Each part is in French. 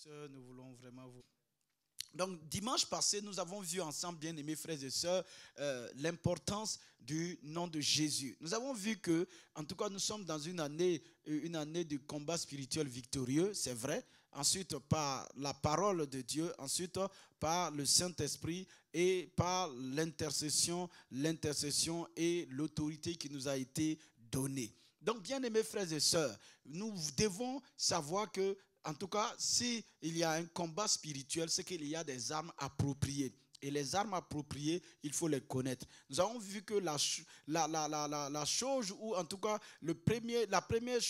sœurs, nous voulons vraiment vous... Donc, dimanche passé, nous avons vu ensemble, bien-aimés frères et sœurs, l'importance du nom de Jésus. Nous avons vu que, en tout cas, nous sommes dans une année de combat spirituel victorieux, c'est vrai. Ensuite, par la parole de Dieu. Ensuite, par le Saint-Esprit et par l'intercession et l'autorité qui nous a été donnée. Donc, bien-aimés frères et sœurs, nous devons savoir que, en tout cas, s'il y a un combat spirituel, c'est qu'il y a des armes appropriées. Et les armes appropriées, il faut les connaître. Nous avons vu que la chose, ou en tout cas, la première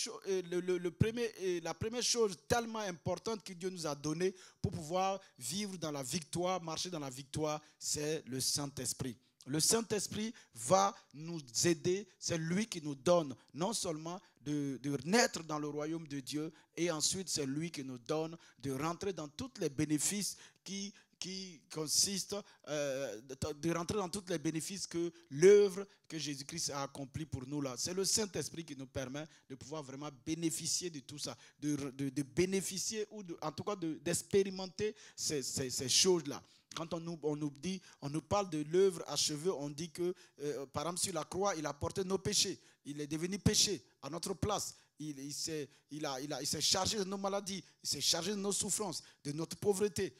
chose tellement importante que Dieu nous a donnée pour pouvoir vivre dans la victoire, marcher dans la victoire, c'est le Saint-Esprit. Le Saint-Esprit va nous aider, c'est lui qui nous donne non seulement de naître dans le royaume de Dieu, et ensuite c'est lui qui nous donne de rentrer dans tous les bénéfices qui consistent, de rentrer dans tous les bénéfices que l'œuvre que Jésus-Christ a accomplie pour nous là. C'est le Saint-Esprit qui nous permet de pouvoir vraiment bénéficier de tout ça, de bénéficier ou en tout cas d'expérimenter ces choses-là. Quand on nous parle de l'œuvre achevée, on dit que, par exemple, sur la croix, il a porté nos péchés. Il est devenu péché à notre place. Il s'est chargé de nos maladies, il s'est chargé de nos souffrances, de notre pauvreté.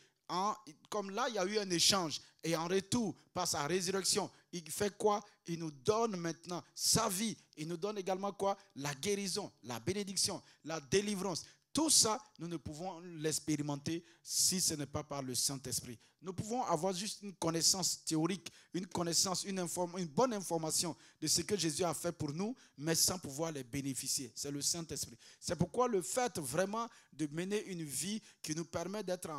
Comme là, il y a eu un échange. Et en retour, par sa résurrection, il fait quoi? Il nous donne maintenant sa vie. Il nous donne également quoi? La guérison, la bénédiction, la délivrance. Tout ça, nous ne pouvons l'expérimenter si ce n'est pas par le Saint-Esprit. Nous pouvons avoir juste une connaissance théorique, une connaissance, une bonne information de ce que Jésus a fait pour nous, mais sans pouvoir les bénéficier. C'est le Saint-Esprit. C'est pourquoi le fait vraiment de mener une vie qui nous permet d'être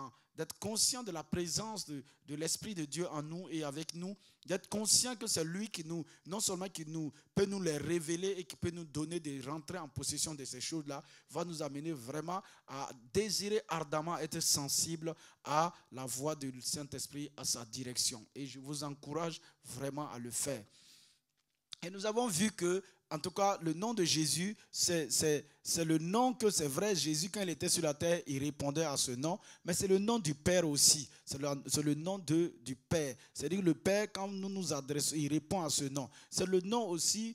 conscient de la présence de l'Esprit de Dieu en nous et avec nous, d'être conscient que c'est lui qui nous, non seulement qui peut nous les révéler et qui peut nous donner de rentrer en possession de ces choses-là, va nous amener vraiment à désirer ardemment être sensible à la voix du Saint-Esprit, à sa direction. Et je vous encourage vraiment à le faire. Et nous avons vu que, en tout cas, le nom de Jésus, c'est le nom que c'est vrai. Jésus, quand il était sur la terre, il répondait à ce nom. Mais c'est le nom du Père aussi. C'est le nom du Père. C'est-à-dire que le Père, quand nous nous adressons, il répond à ce nom. C'est le nom aussi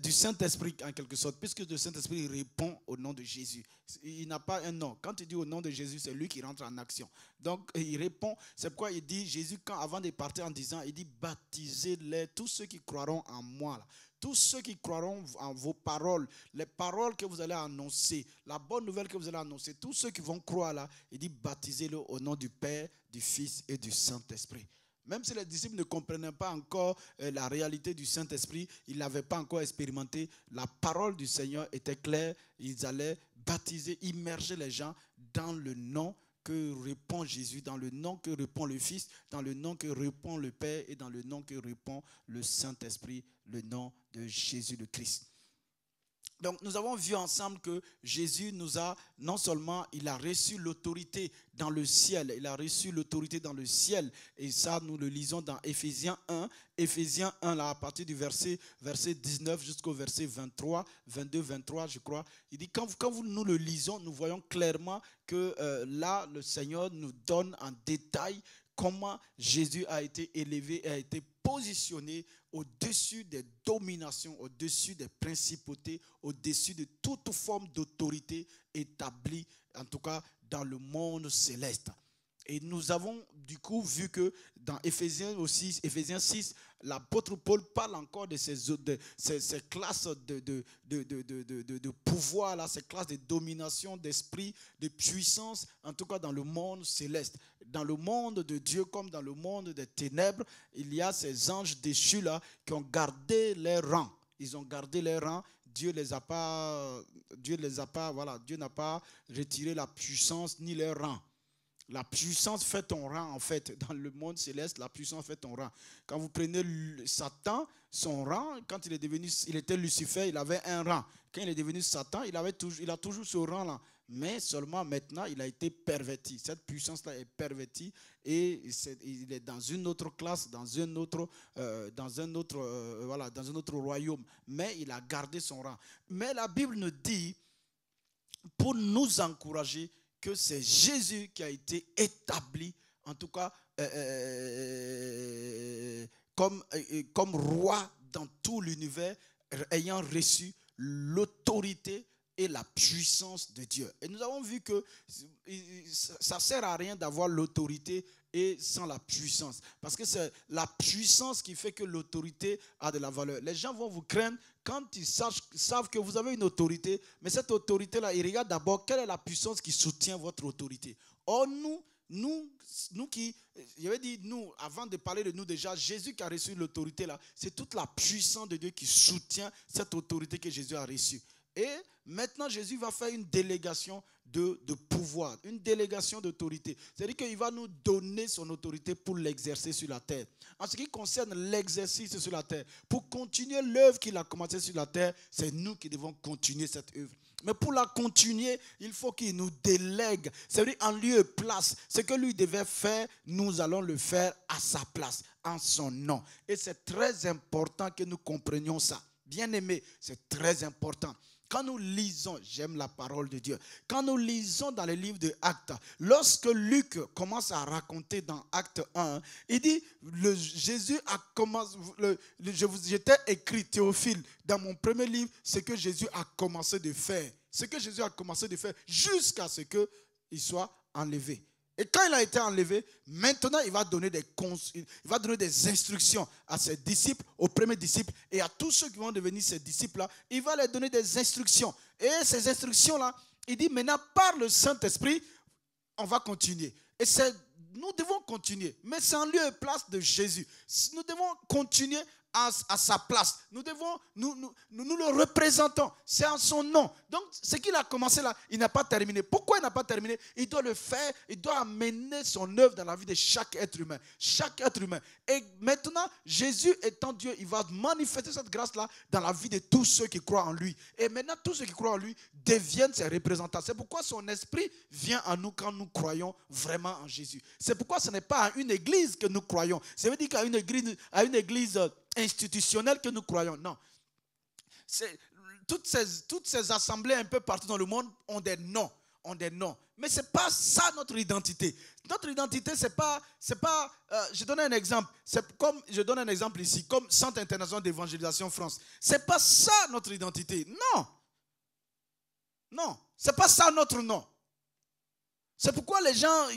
du Saint-Esprit, en quelque sorte, puisque le Saint-Esprit répond au nom de Jésus. Il n'a pas un nom. Quand il dit au nom de Jésus, c'est lui qui rentre en action. Donc, il répond. C'est pourquoi il dit, Jésus, avant de partir en disant, il dit, baptisez-les, tous ceux qui croiront en moi, là. Tous ceux qui croiront en vos paroles, les paroles que vous allez annoncer, la bonne nouvelle que vous allez annoncer, tous ceux qui vont croire là, il dit baptisez-le au nom du Père, du Fils et du Saint-Esprit. Même si les disciples ne comprenaient pas encore la réalité du Saint-Esprit, ils ne l'avaient pas encore expérimenté, la parole du Seigneur était claire, ils allaient baptiser, immerger les gens dans le nom que répond Jésus, dans le nom que répond le Fils, dans le nom que répond le Père et dans le nom que répond le Saint-Esprit, le nom de Jésus le Christ. Donc nous avons vu ensemble que Jésus nous a, non seulement il a reçu l'autorité dans le ciel, il a reçu l'autorité dans le ciel, et ça nous le lisons dans Éphésiens 1 là, à partir du verset 19 jusqu'au verset 22, 23 je crois. Il dit quand nous le lisons, nous voyons clairement que là le Seigneur nous donne en détail comment Jésus a été élevé et a été positionné au-dessus des dominations, au-dessus des principautés, au-dessus de toute forme d'autorité établie, en tout cas dans le monde céleste. Et nous avons du coup vu que dans Éphésiens 6, l'apôtre Paul parle encore de ces classes de pouvoir, là, ces classes de domination, d'esprit, de puissance, en tout cas dans le monde céleste. Dans le monde de Dieu comme dans le monde des ténèbres, il y a ces anges déchus là qui ont gardé les rangs. Ils ont gardé les rangs. Dieu n'a pas retiré la puissance ni les rangs. La puissance fait ton rang, en fait, dans le monde céleste, la puissance fait ton rang. Quand vous prenez Satan, son rang, quand il était Lucifer, il avait un rang. Quand il est devenu Satan, il a toujours ce rang-là. Mais seulement maintenant, il a été perverti. Cette puissance-là est pervertie et il est dans une autre classe, dans un autre royaume. Mais il a gardé son rang. Mais la Bible nous dit, pour nous encourager, que c'est Jésus qui a été établi, en tout cas, comme roi dans tout l'univers, ayant reçu l'autorité et la puissance de Dieu. Et nous avons vu que ça ne sert à rien d'avoir l'autorité et sans la puissance. Parce que c'est la puissance qui fait que l'autorité a de la valeur. Les gens vont vous craindre quand ils savent que vous avez une autorité, mais cette autorité-là, ils regardent d'abord quelle est la puissance qui soutient votre autorité. Or, nous qui, j'avais dit nous, avant de parler de nous déjà, Jésus qui a reçu l'autorité là, c'est toute la puissance de Dieu qui soutient cette autorité que Jésus a reçue. Et maintenant, Jésus va faire une délégation de pouvoir, une délégation d'autorité. C'est-à-dire qu'il va nous donner son autorité pour l'exercer sur la terre. En ce qui concerne l'exercice sur la terre, pour continuer l'œuvre qu'il a commencée sur la terre, c'est nous qui devons continuer cette œuvre. Mais pour la continuer, il faut qu'il nous délègue. C'est-à-dire en lieu et place. Ce que lui devait faire, nous allons le faire à sa place, en son nom. Et c'est très important que nous comprenions ça. Bien aimé, c'est très important. Quand nous lisons, j'aime la parole de Dieu, quand nous lisons dans le livre de Actes, lorsque Luc commence à raconter dans Acte 1, il dit, Jésus a commencé, je t'ai écrit, Théophile, dans mon premier livre, ce que Jésus a commencé de faire. Ce que Jésus a commencé de faire jusqu'à ce qu'il soit enlevé. Et quand il a été enlevé, maintenant il va donner des instructions à ses disciples, aux premiers disciples et à tous ceux qui vont devenir ses disciples-là. Il va leur donner des instructions. Et ces instructions-là, il dit maintenant par le Saint-Esprit, on va continuer. Et nous devons continuer, mais c'est en lieu et place de Jésus. Nous devons continuer à sa place. Nous le représentons. C'est en son nom. Donc, ce qu'il a commencé là, il n'a pas terminé. Pourquoi il n'a pas terminé? Il doit le faire. Il doit amener son œuvre dans la vie de chaque être humain. Chaque être humain. Et maintenant, Jésus étant Dieu, il va manifester cette grâce-là dans la vie de tous ceux qui croient en lui. Et maintenant, tous ceux qui croient en lui deviennent ses représentants. C'est pourquoi son esprit vient en nous quand nous croyons vraiment en Jésus. C'est pourquoi ce n'est pas à une église que nous croyons. Ça veut dire qu'à une église institutionnelle que nous croyons. Non. Toutes ces assemblées un peu partout dans le monde ont des noms. Mais ce n'est pas ça notre identité. Notre identité, c'est pas je donne un exemple. Je donne un exemple ici, comme Centre international d'évangélisation France. Ce n'est pas ça notre identité. Non. Ce n'est pas ça notre nom. C'est pourquoi les gens,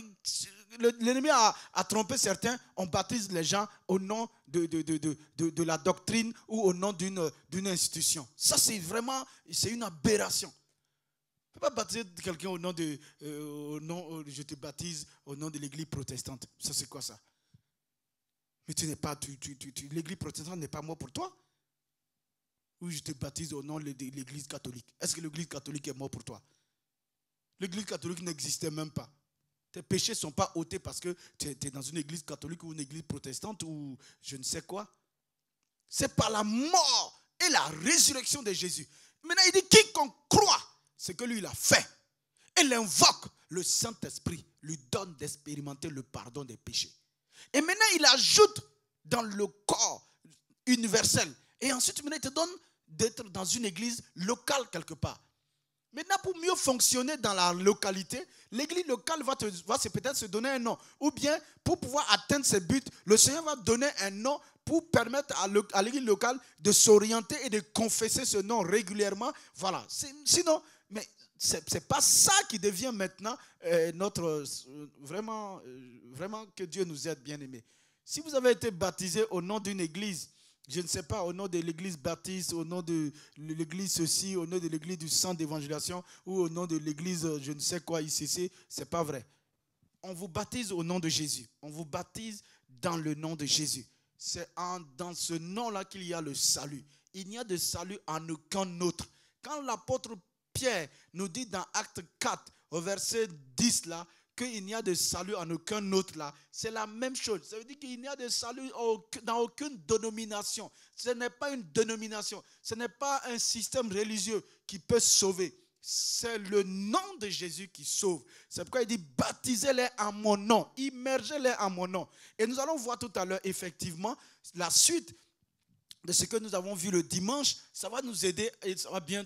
l'ennemi a trompé certains, on baptise les gens au nom de la doctrine ou au nom d'une institution. Ça, c'est une aberration. On ne peut pas baptiser quelqu'un au nom je te baptise au nom de l'église protestante. Ça, c'est quoi ça? Mais tu n'es pas, l'église protestante n'est pas mort pour toi? Ou je te baptise au nom de l'église catholique. Est-ce que l'église catholique est morte pour toi? L'église catholique n'existait même pas. Tes péchés ne sont pas ôtés parce que tu es dans une église catholique ou une église protestante ou je ne sais quoi. C'est par la mort et la résurrection de Jésus. Maintenant, il dit quiconque croit ce que lui il a fait et l'invoque, le Saint-Esprit lui donne d'expérimenter le pardon des péchés. Et maintenant, il ajoute dans le corps universel. Et ensuite, maintenant, il te donne d'être dans une église locale quelque part. Maintenant, pour mieux fonctionner dans la localité, l'église locale va peut-être se donner un nom. Ou bien, pour pouvoir atteindre ses buts, le Seigneur va donner un nom pour permettre à l'église locale de s'orienter et de confesser ce nom régulièrement. Voilà. Sinon, mais ce n'est pas ça qui devient maintenant vraiment que Dieu nous aide, bien-aimés. Si vous avez été baptisé au nom d'une église, je ne sais pas, au nom de l'église baptiste, au nom de l'église ceci, au nom de l'église du centre d'évangélisation ou au nom de l'église je ne sais quoi, ICC, ce n'est pas vrai. On vous baptise au nom de Jésus. On vous baptise dans le nom de Jésus. C'est dans ce nom-là qu'il y a le salut. Il n'y a de salut en aucun autre. Quand l'apôtre Pierre nous dit dans Acte 4, au verset 10 là, qu'il n'y a de salut en aucun autre là, c'est la même chose. Ça veut dire qu'il n'y a de salut dans aucune dénomination. Ce n'est pas une dénomination. Ce n'est pas un système religieux qui peut sauver. C'est le nom de Jésus qui sauve. C'est pourquoi il dit baptisez-les en mon nom, immergez-les en mon nom. Et nous allons voir tout à l'heure effectivement la suite de ce que nous avons vu le dimanche. Ça va nous aider et ça va bien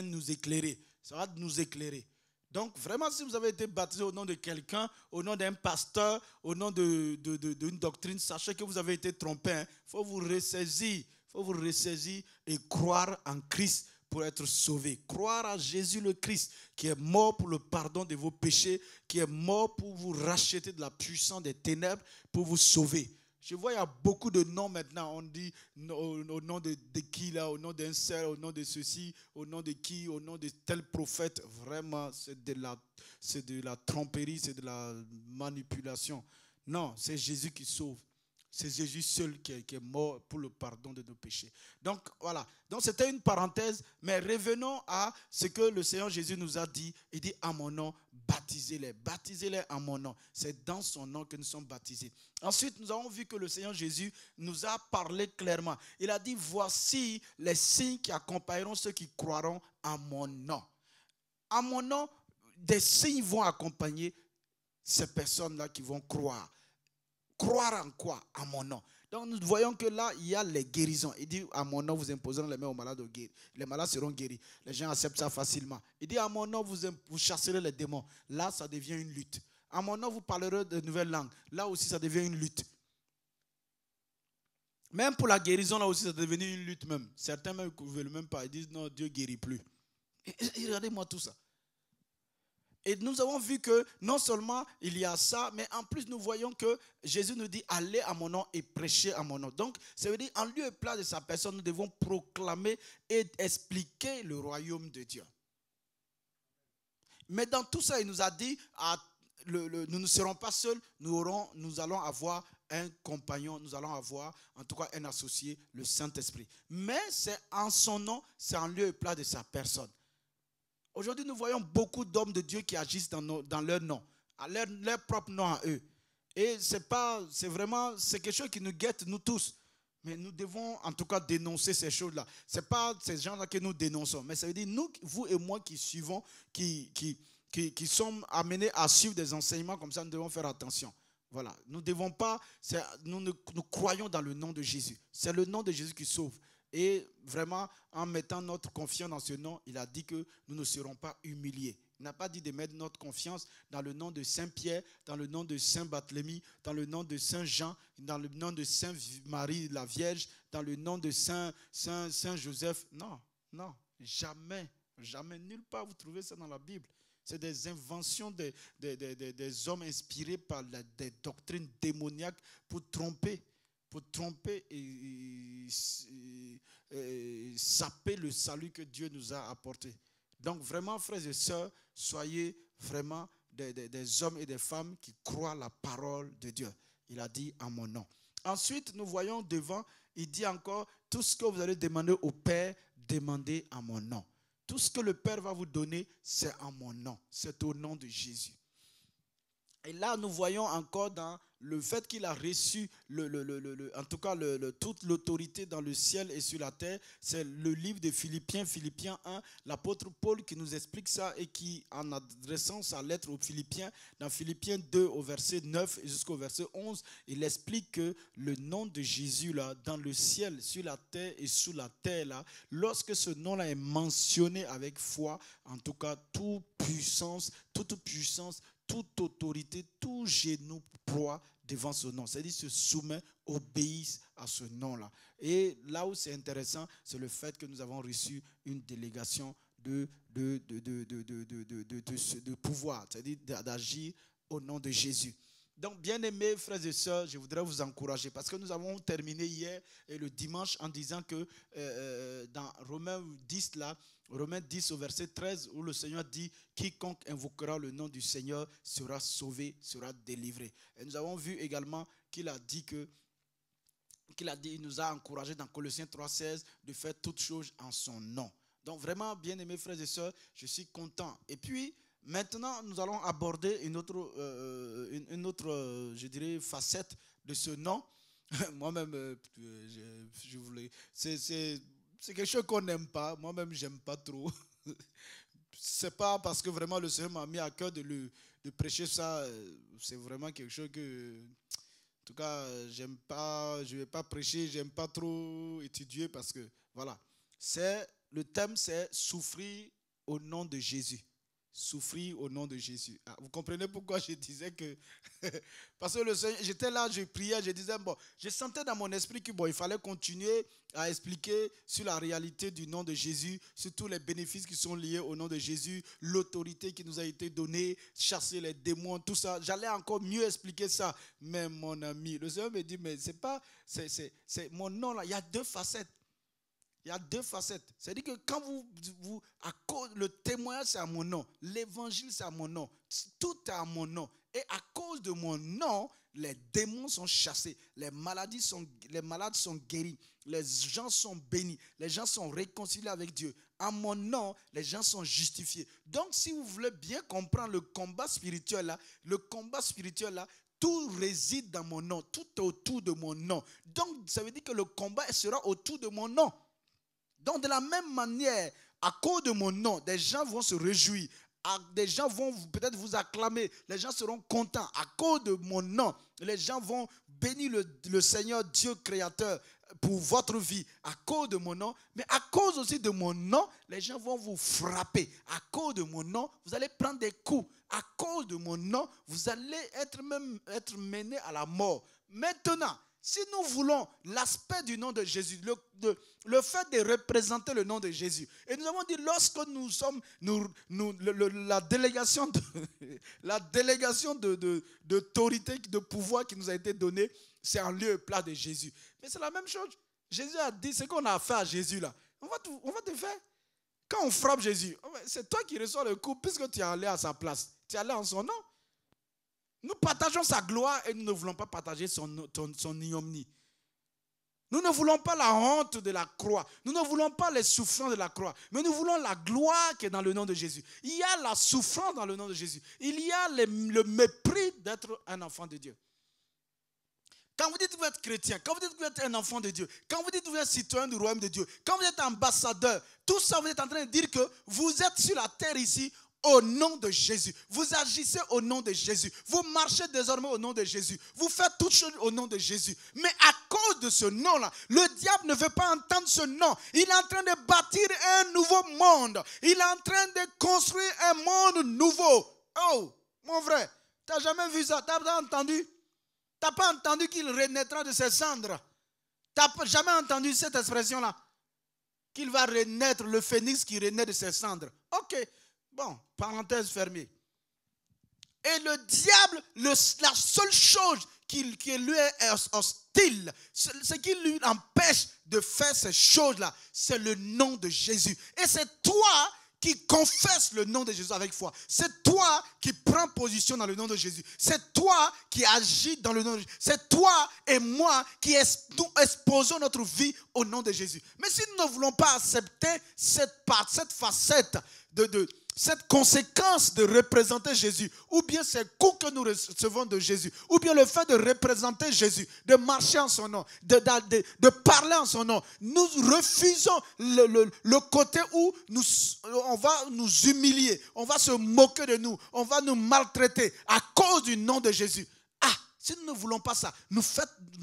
nous éclairer. Ça va nous éclairer. Donc, vraiment, si vous avez été baptisé au nom de quelqu'un, au nom d'un pasteur, au nom d'une doctrine, sachez que vous avez été trompé. Il faut vous ressaisir. Il faut vous ressaisir et croire en Christ pour être sauvé. Croire à Jésus le Christ, qui est mort pour le pardon de vos péchés, qui est mort pour vous racheter de la puissance des ténèbres, pour vous sauver. Je vois, il y a beaucoup de noms maintenant. On dit au nom de qui là, au nom d'un seul, au nom de ceci, au nom de qui, au nom de tel prophète. Vraiment, c'est de la tromperie, c'est de la manipulation. Non, c'est Jésus qui sauve. C'est Jésus seul qui est mort pour le pardon de nos péchés. Donc voilà. Donc c'était une parenthèse, mais revenons à ce que le Seigneur Jésus nous a dit. Il dit à mon nom, baptisez-les. Baptisez-les en mon nom. C'est dans son nom que nous sommes baptisés. Ensuite, nous avons vu que le Seigneur Jésus nous a parlé clairement. Il a dit, voici les signes qui accompagneront ceux qui croiront en mon nom. En mon nom, des signes vont accompagner ces personnes-là qui vont croire. Croire en quoi? En mon nom. Donc nous voyons que là, il y a les guérisons. Il dit, à mon nom, vous imposerez les mains aux malades. Les malades seront guéris. Les gens acceptent ça facilement. Il dit, à mon nom, vous chasserez les démons. Là, ça devient une lutte. À mon nom, vous parlerez de nouvelles langues. Là aussi, ça devient une lutte. Même pour la guérison, là aussi, ça devient une lutte même. Certains même ne veulent même pas. Ils disent, non, Dieu ne guérit plus. Et regardez-moi tout ça. Et nous avons vu que non seulement il y a ça, mais en plus nous voyons que Jésus nous dit allez à mon nom et prêchez à mon nom. Donc ça veut dire en lieu et place de sa personne, nous devons proclamer et expliquer le royaume de Dieu. Mais dans tout ça, il nous a dit nous ne serons pas seuls, nous allons avoir un compagnon, nous allons avoir en tout cas un associé, le Saint-Esprit. Mais c'est en son nom, c'est en lieu et place de sa personne. Aujourd'hui, nous voyons beaucoup d'hommes de Dieu qui agissent dans leur nom, à leur propre nom à eux. Et c'est quelque chose qui nous guette, nous tous. Mais nous devons en tout cas dénoncer ces choses-là. Ce n'est pas ces gens-là que nous dénonçons. Mais ça veut dire, nous, vous et moi qui suivons, qui sommes amenés à suivre des enseignements comme ça, nous devons faire attention. Voilà. Nous devons pas, nous croyons dans le nom de Jésus. C'est le nom de Jésus qui sauve. Et vraiment, en mettant notre confiance dans ce nom, il a dit que nous ne serons pas humiliés. Il n'a pas dit de mettre notre confiance dans le nom de Saint-Pierre, dans le nom de Saint-Barthélemy, dans le nom de Saint-Jean, dans le nom de Saint-Marie la Vierge, dans le nom de Saint-Joseph. Non, non, jamais, jamais, nulle part vous trouvez ça dans la Bible. C'est des inventions des hommes inspirés par des doctrines démoniaques pour tromper et saper le salut que Dieu nous a apporté. Donc vraiment, frères et sœurs, soyez vraiment des hommes et des femmes qui croient la parole de Dieu. Il a dit en mon nom. Ensuite, nous voyons devant, il dit encore, tout ce que vous allez demander au Père, demandez en mon nom. Tout ce que le Père va vous donner, c'est en mon nom. C'est au nom de Jésus. Et là, nous voyons encore dans le fait qu'il a reçu, en tout cas, toute l'autorité dans le ciel et sur la terre. C'est le livre de Philippiens 1, l'apôtre Paul qui nous explique ça et qui, en adressant sa lettre aux Philippiens, dans Philippiens 2 au verset 9 jusqu'au verset 11, il explique que le nom de Jésus, là, dans le ciel, sur la terre et sous la terre, là, lorsque ce nom-là est mentionné avec foi, en tout cas, toute puissance, toute autorité, tout genou ploie devant ce nom. C'est-à-dire se soumet, obéissent à ce nom-là. Et là où c'est intéressant, c'est le fait que nous avons reçu une délégation de pouvoir, c'est-à-dire d'agir au nom de Jésus. Donc, bien-aimés frères et sœurs, je voudrais vous encourager parce que nous avons terminé hier et le dimanche en disant que dans Romains 10, là, Romains 10 au verset 13, où le Seigneur dit « Quiconque invoquera le nom du Seigneur sera sauvé, sera délivré ». Et nous avons vu également qu'il a dit il nous a encouragé dans Colossiens 3,16 de faire toutes choses en son nom. Donc vraiment, bien-aimés frères et sœurs, je suis content. Et puis, maintenant, nous allons aborder une autre, je dirais, facette de ce nom. Moi-même, je voulais... C'est quelque chose qu'on n'aime pas. Moi-même, je n'aime pas trop. C'est pas parce que vraiment le Seigneur m'a mis à cœur de prêcher ça. C'est vraiment quelque chose que, en tout cas, j'aime pas. Je ne vais pas prêcher. J'aime pas trop étudier parce que, voilà. Le thème, c'est souffrir au nom de Jésus. souffrir au nom de Jésus. Ah, vous comprenez pourquoi je disais que... Parce que le Seigneur, j'étais là, je priais, je disais, bon, je sentais dans mon esprit que bon, il fallait continuer à expliquer sur la réalité du nom de Jésus, sur tous les bénéfices qui sont liés au nom de Jésus, l'autorité qui nous a été donnée, chasser les démons, tout ça. J'allais encore mieux expliquer ça. Mais mon ami, le Seigneur me dit, mais c'est pas, c'est mon nom là, il y a deux facettes. Il y a deux facettes. C'est-à-dire que quand à cause, le témoignage c'est à mon nom, l'évangile c'est à mon nom, tout est à mon nom. Et à cause de mon nom, les démons sont chassés, les malades sont guéris, les gens sont bénis, les gens sont réconciliés avec Dieu. À mon nom, les gens sont justifiés. Donc si vous voulez bien comprendre le combat spirituel là, tout réside dans mon nom, tout est autour de mon nom. Donc ça veut dire que le combat sera autour de mon nom. Donc, de la même manière, à cause de mon nom, des gens vont se réjouir. Des gens vont peut-être vous acclamer. Les gens seront contents. À cause de mon nom, les gens vont bénir le Seigneur Dieu créateur pour votre vie. À cause de mon nom. Mais à cause aussi de mon nom, les gens vont vous frapper. À cause de mon nom, vous allez prendre des coups. À cause de mon nom, vous allez être mené à la mort. Maintenant, si nous voulons l'aspect du nom de Jésus, le fait de représenter le nom de Jésus, et nous avons dit lorsque nous sommes, la délégation d'autorité, de pouvoir qui nous a été donnée, c'est en lieu et place de Jésus. Mais c'est la même chose. Jésus a dit, ce qu'on a fait à Jésus là, on va te faire. Quand on frappe Jésus, c'est toi qui reçois le coup puisque tu es allé à sa place. Tu es allé en son nom. Nous partageons sa gloire et nous ne voulons pas partager son ignominie. Nous ne voulons pas la honte de la croix. Nous ne voulons pas les souffrances de la croix. Mais nous voulons la gloire qui est dans le nom de Jésus. Il y a la souffrance dans le nom de Jésus. Il y a le mépris d'être un enfant de Dieu. Quand vous dites que vous êtes chrétien, quand vous dites que vous êtes un enfant de Dieu, quand vous dites que vous êtes citoyen du royaume de Dieu, quand vous êtes ambassadeur, tout ça, vous êtes en train de dire que vous êtes sur la terre ici au nom de Jésus. Vous agissez au nom de Jésus. Vous marchez désormais au nom de Jésus. Vous faites toutes choses au nom de Jésus. Mais à cause de ce nom-là, le diable ne veut pas entendre ce nom. Il est en train de bâtir un nouveau monde. Il est en train de construire un monde nouveau. Oh, mon frère, tu n'as jamais vu ça? Tu n'as pas entendu? Tu n'as pas entendu qu'il renaîtra de ses cendres? Tu n'as jamais entendu cette expression-là? Qu'il va renaître, le phénix qui renaît de ses cendres. Ok. Bon, parenthèse fermée. Et le diable, la seule chose qui lui est hostile, ce qui lui empêche de faire ces choses-là, c'est le nom de Jésus. Et c'est toi qui confesse le nom de Jésus avec foi. C'est toi qui prends position dans le nom de Jésus. C'est toi qui agis dans le nom de Jésus. C'est toi et moi qui exposons notre vie au nom de Jésus. Mais si nous ne voulons pas accepter cette facette cette conséquence de représenter Jésus, ou bien ces coups que nous recevons de Jésus, ou bien le fait de représenter Jésus, de marcher en son nom, de parler en son nom, nous refusons le côté où on va nous humilier, on va se moquer de nous, on va nous maltraiter à cause du nom de Jésus. Si nous ne voulons pas ça, nous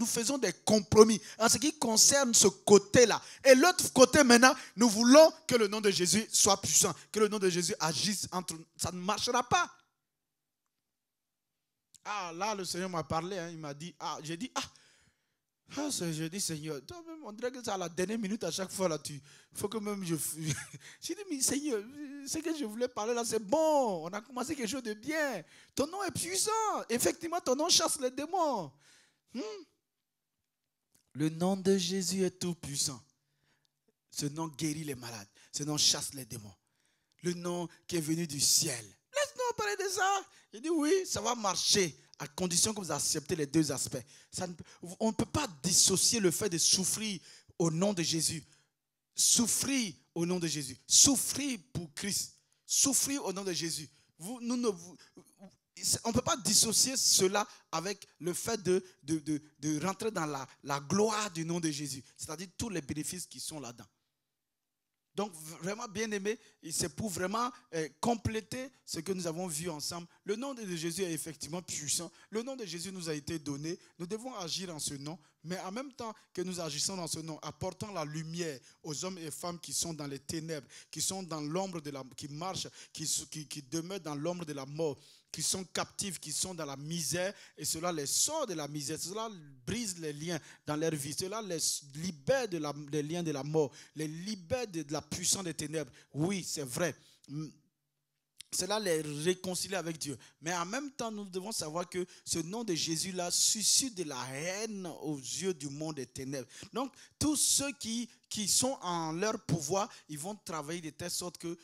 faisons des compromis en ce qui concerne ce côté-là. Et l'autre côté maintenant, nous voulons que le nom de Jésus soit puissant, que le nom de Jésus agisse entre nous. Ça ne marchera pas. Là, le Seigneur m'a parlé, il m'a dit, j'ai dit, j'ai dit, Seigneur, toi-même, on dirait que c'est à la dernière minute à chaque fois, là, il faut que même j'ai dit, mais Seigneur, ce que je voulais parler là, c'est bon, on a commencé quelque chose de bien. Ton nom est puissant. Effectivement, ton nom chasse les démons. Le nom de Jésus est tout puissant. Ce nom guérit les malades. Ce nom chasse les démons. Le nom qui est venu du ciel. Laisse-nous parler de ça. J'ai dit oui, ça va marcher à condition que vous acceptez les deux aspects. On ne peut pas dissocier le fait de souffrir au nom de Jésus. Souffrir au nom de Jésus. Souffrir pour Christ. Souffrir au nom de Jésus. On ne peut pas dissocier cela avec le fait de rentrer dans la gloire du nom de Jésus. C'est-à-dire tous les bénéfices qui sont là-dedans. Donc, vraiment, bien aimé, c'est pour vraiment compléter ce que nous avons vu ensemble. Le nom de Jésus est effectivement puissant. Le nom de Jésus nous a été donné. Nous devons agir en ce nom. Mais en même temps que nous agissons dans ce nom, apportant la lumière aux hommes et femmes qui sont dans les ténèbres, qui sont dans l'ombre de la, qui marchent, qui demeurent dans l'ombre de la mort, qui sont captifs, qui sont dans la misère, et cela les sort de la misère, cela brise les liens dans leur vie, cela les libère des liens de la mort, les libère de la puissance des ténèbres. Oui, c'est vrai. Cela les réconcilie avec Dieu. Mais en même temps, nous devons savoir que ce nom de Jésus-là suscite de la haine aux yeux du monde des ténèbres. Donc, tous ceux qui sont en leur pouvoir, ils vont travailler de telle sorte que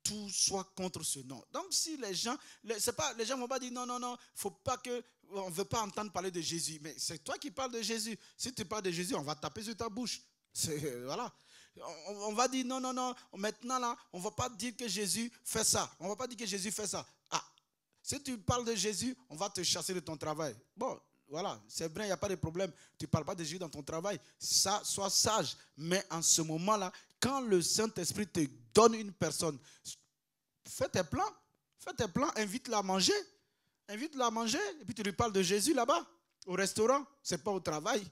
tout soit contre ce nom. Donc, si les gens, les gens vont pas dire non, faut pas que, on veut pas entendre parler de Jésus. Mais c'est toi qui parles de Jésus. Si tu parles de Jésus, on va taper sur ta bouche. Voilà. On va dire non, maintenant là, on ne va pas dire que Jésus fait ça. On ne va pas dire que Jésus fait ça. Ah, si tu parles de Jésus, on va te chasser de ton travail. Bon, voilà, c'est vrai, il n'y a pas de problème. Tu ne parles pas de Jésus dans ton travail. Ça, sois sage. Mais en ce moment-là, quand le Saint-Esprit te donne une personne, fais tes plans, invite-la à manger. Invite-la à manger, et puis tu lui parles de Jésus là-bas, au restaurant, ce n'est pas au travail.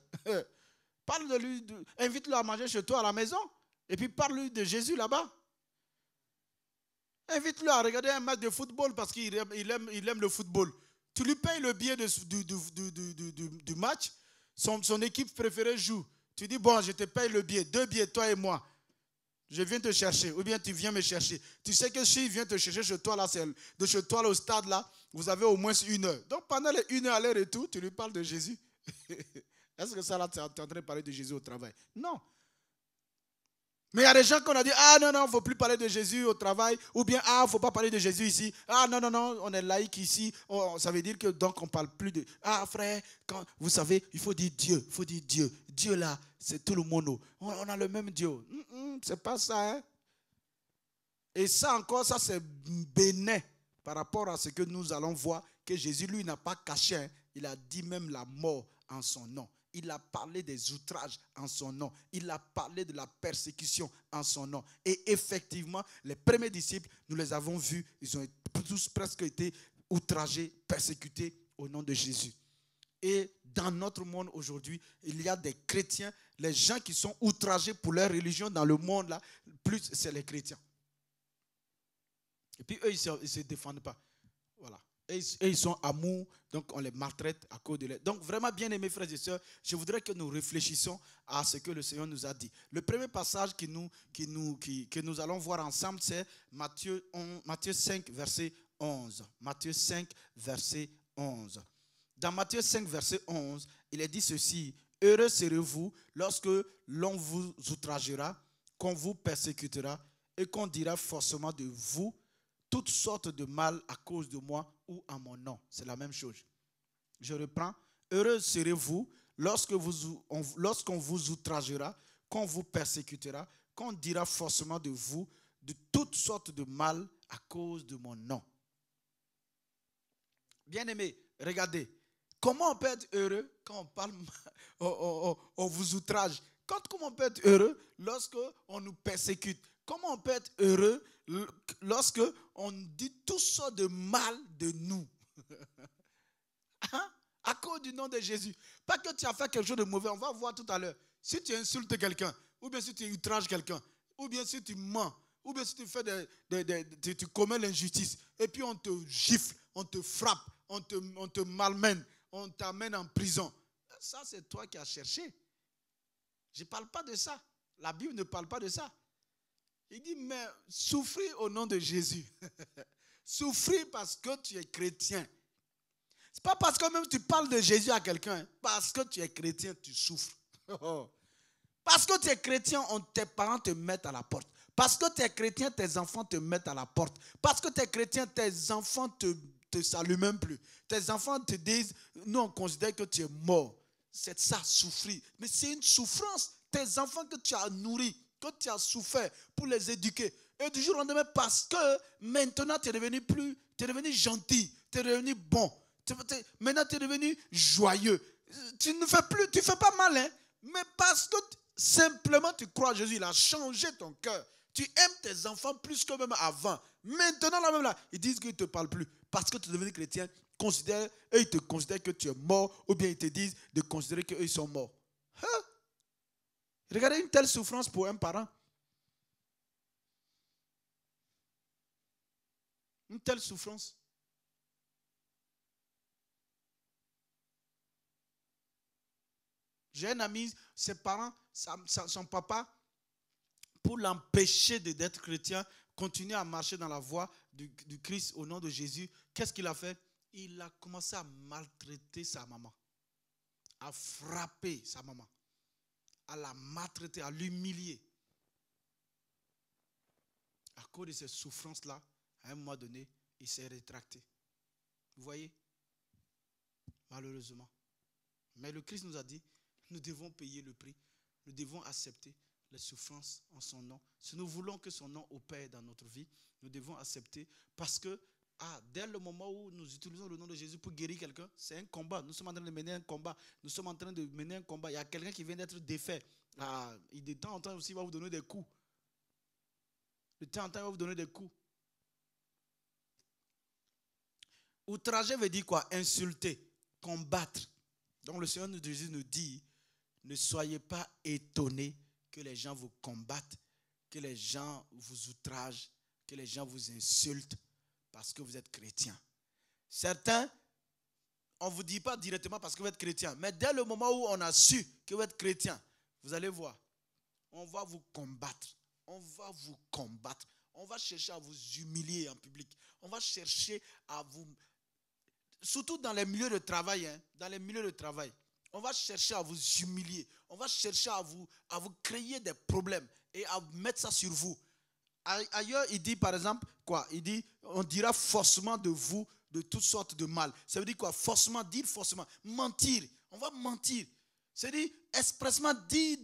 Parle de lui, invite-le à manger chez toi à la maison. Et puis parle-lui de Jésus là-bas. Invite-le à regarder un match de football parce qu'il aime le football. Tu lui payes le billet du match. Son équipe préférée joue. Tu dis, bon, je te paye le billet. 2 billets, toi et moi. Je viens te chercher. Ou bien tu viens me chercher. Tu sais que si il vient te chercher chez toi, là, de chez toi là, au stade, là, vous avez au moins 1 heure. Donc pendant les 1 heure aller-retour, tu lui parles de Jésus. Est-ce que ça, là, tu es en train de parler de Jésus au travail? Non. Mais il y a des gens qu'on a dit, ah non, il ne faut plus parler de Jésus au travail. Ou bien, ah, il ne faut pas parler de Jésus ici. Ah non, on est laïque ici. Oh, ça veut dire que donc on ne parle plus de... Ah frère, vous savez, il faut dire Dieu. Il faut dire Dieu. Dieu là, c'est tout le monde. On a le même Dieu. C'est pas ça. Hein? Et ça encore, ça c'est bénin par rapport à ce que nous allons voir. Que Jésus, lui, n'a pas caché. Hein? Il a dit même la mort en son nom. Il a parlé des outrages en son nom. Il a parlé de la persécution en son nom. Et effectivement, les premiers disciples, nous les avons vus, ils ont tous presque été outragés, persécutés au nom de Jésus. Et dans notre monde aujourd'hui, il y a des chrétiens, les gens qui sont outragés pour leur religion dans le monde, là, plus c'est les chrétiens. Et puis eux, ils ne se défendent pas. Voilà. Et ils sont amours, donc on les maltraite à cause de leur... Donc vraiment, bien aimés frères et sœurs, je voudrais que nous réfléchissions à ce que le Seigneur nous a dit. Le premier passage que nous allons voir ensemble, c'est Matthieu 5, verset 11. Matthieu 5, verset 11. Dans Matthieu 5, verset 11, il est dit ceci: heureux serez-vous lorsque l'on vous outragera, qu'on vous persécutera et qu'on dira forcément de vous toutes sortes de mal à cause de moi ou à mon nom. C'est la même chose. Je reprends. Heureux serez-vous lorsqu'on vous outragera, qu'on vous persécutera, qu'on dira forcément de vous de toutes sortes de mal à cause de mon nom. Bien-aimés, regardez. Comment on peut être heureux quand on parle, on vous outrage? Comment on peut être heureux lorsqu'on nous persécute? Comment on peut être heureux lorsque on dit tout ça de mal de nous? Hein? À cause du nom de Jésus. Pas que tu as fait quelque chose de mauvais, on va voir tout à l'heure. Si tu insultes quelqu'un, ou bien si tu outrages quelqu'un, ou bien si tu mens, ou bien si tu fais tu commets l'injustice, et puis on te gifle, on te frappe, on te malmène, on t'amène en prison. Ça, c'est toi qui as cherché. Je ne parle pas de ça. La Bible ne parle pas de ça. Il dit, mais souffrir au nom de Jésus. Souffrir parce que tu es chrétien. Ce n'est pas parce que même tu parles de Jésus à quelqu'un. Parce que tu es chrétien, tu souffres. Parce que tu es chrétien, tes parents te mettent à la porte. Parce que tu es chrétien, tes enfants te mettent à la porte. Parce que tu es chrétien, tes enfants te saluent même plus. Tes enfants te disent, nous on considère que tu es mort. C'est ça, souffrir. Mais c'est une souffrance. Tes enfants que tu as nourris, que tu as souffert pour les éduquer. Et du jour au lendemain, parce que maintenant tu es devenu gentil, tu es devenu bon. Maintenant tu es devenu joyeux. Tu ne fais plus, tu ne fais pas mal, hein? Mais parce que simplement tu crois à Jésus, il a changé ton cœur. Tu aimes tes enfants plus que même avant. Maintenant, là même là, ils disent qu'ils ne te parlent plus. Parce que tu es devenu chrétien, eux, ils te considèrent que tu es mort, ou bien ils te disent de considérer qu'eux, ils sont morts. Hein? Regardez une telle souffrance pour un parent. Une telle souffrance. J'ai un ami, ses parents, son papa, pour l'empêcher d'être chrétien, continue à marcher dans la voie du Christ au nom de Jésus. Qu'est-ce qu'il a fait? Il a commencé à maltraiter sa maman, à frapper sa maman, à la maltraiter, à l'humilier. À cause de ces souffrances-là, à un moment donné, il s'est rétracté. Vous voyez? Malheureusement. Mais le Christ nous a dit, nous devons payer le prix. Nous devons accepter les souffrances en son nom. Si nous voulons que son nom opère dans notre vie, nous devons accepter parce que dès le moment où nous utilisons le nom de Jésus pour guérir quelqu'un, c'est un combat. Nous sommes en train de mener un combat. Nous sommes en train de mener un combat. Il y a quelqu'un qui vient d'être défait. De temps en temps aussi, il va vous donner des coups. De temps en temps, il va vous donner des coups. Outrager veut dire quoi? Insulter, combattre. Donc le Seigneur Jésus nous dit, ne soyez pas étonnés que les gens vous combattent, que les gens vous outragent, que les gens vous insultent parce que vous êtes chrétien. Certains, on ne vous dit pas directement parce que vous êtes chrétien, mais dès le moment où on a su que vous êtes chrétien, vous allez voir, on va vous combattre, on va vous combattre, on va chercher à vous humilier en public, on va chercher à vous... Surtout dans les milieux de travail, dans les milieux de travail, on va chercher à vous humilier, on va chercher à vous créer des problèmes et à mettre ça sur vous. Ailleurs, il dit par exemple, quoi? Il dit, on dira forcément de vous de toutes sortes de mal. Ça veut dire quoi? Forcément, dire forcément, mentir. On va mentir. C'est-à-dire, expressement dire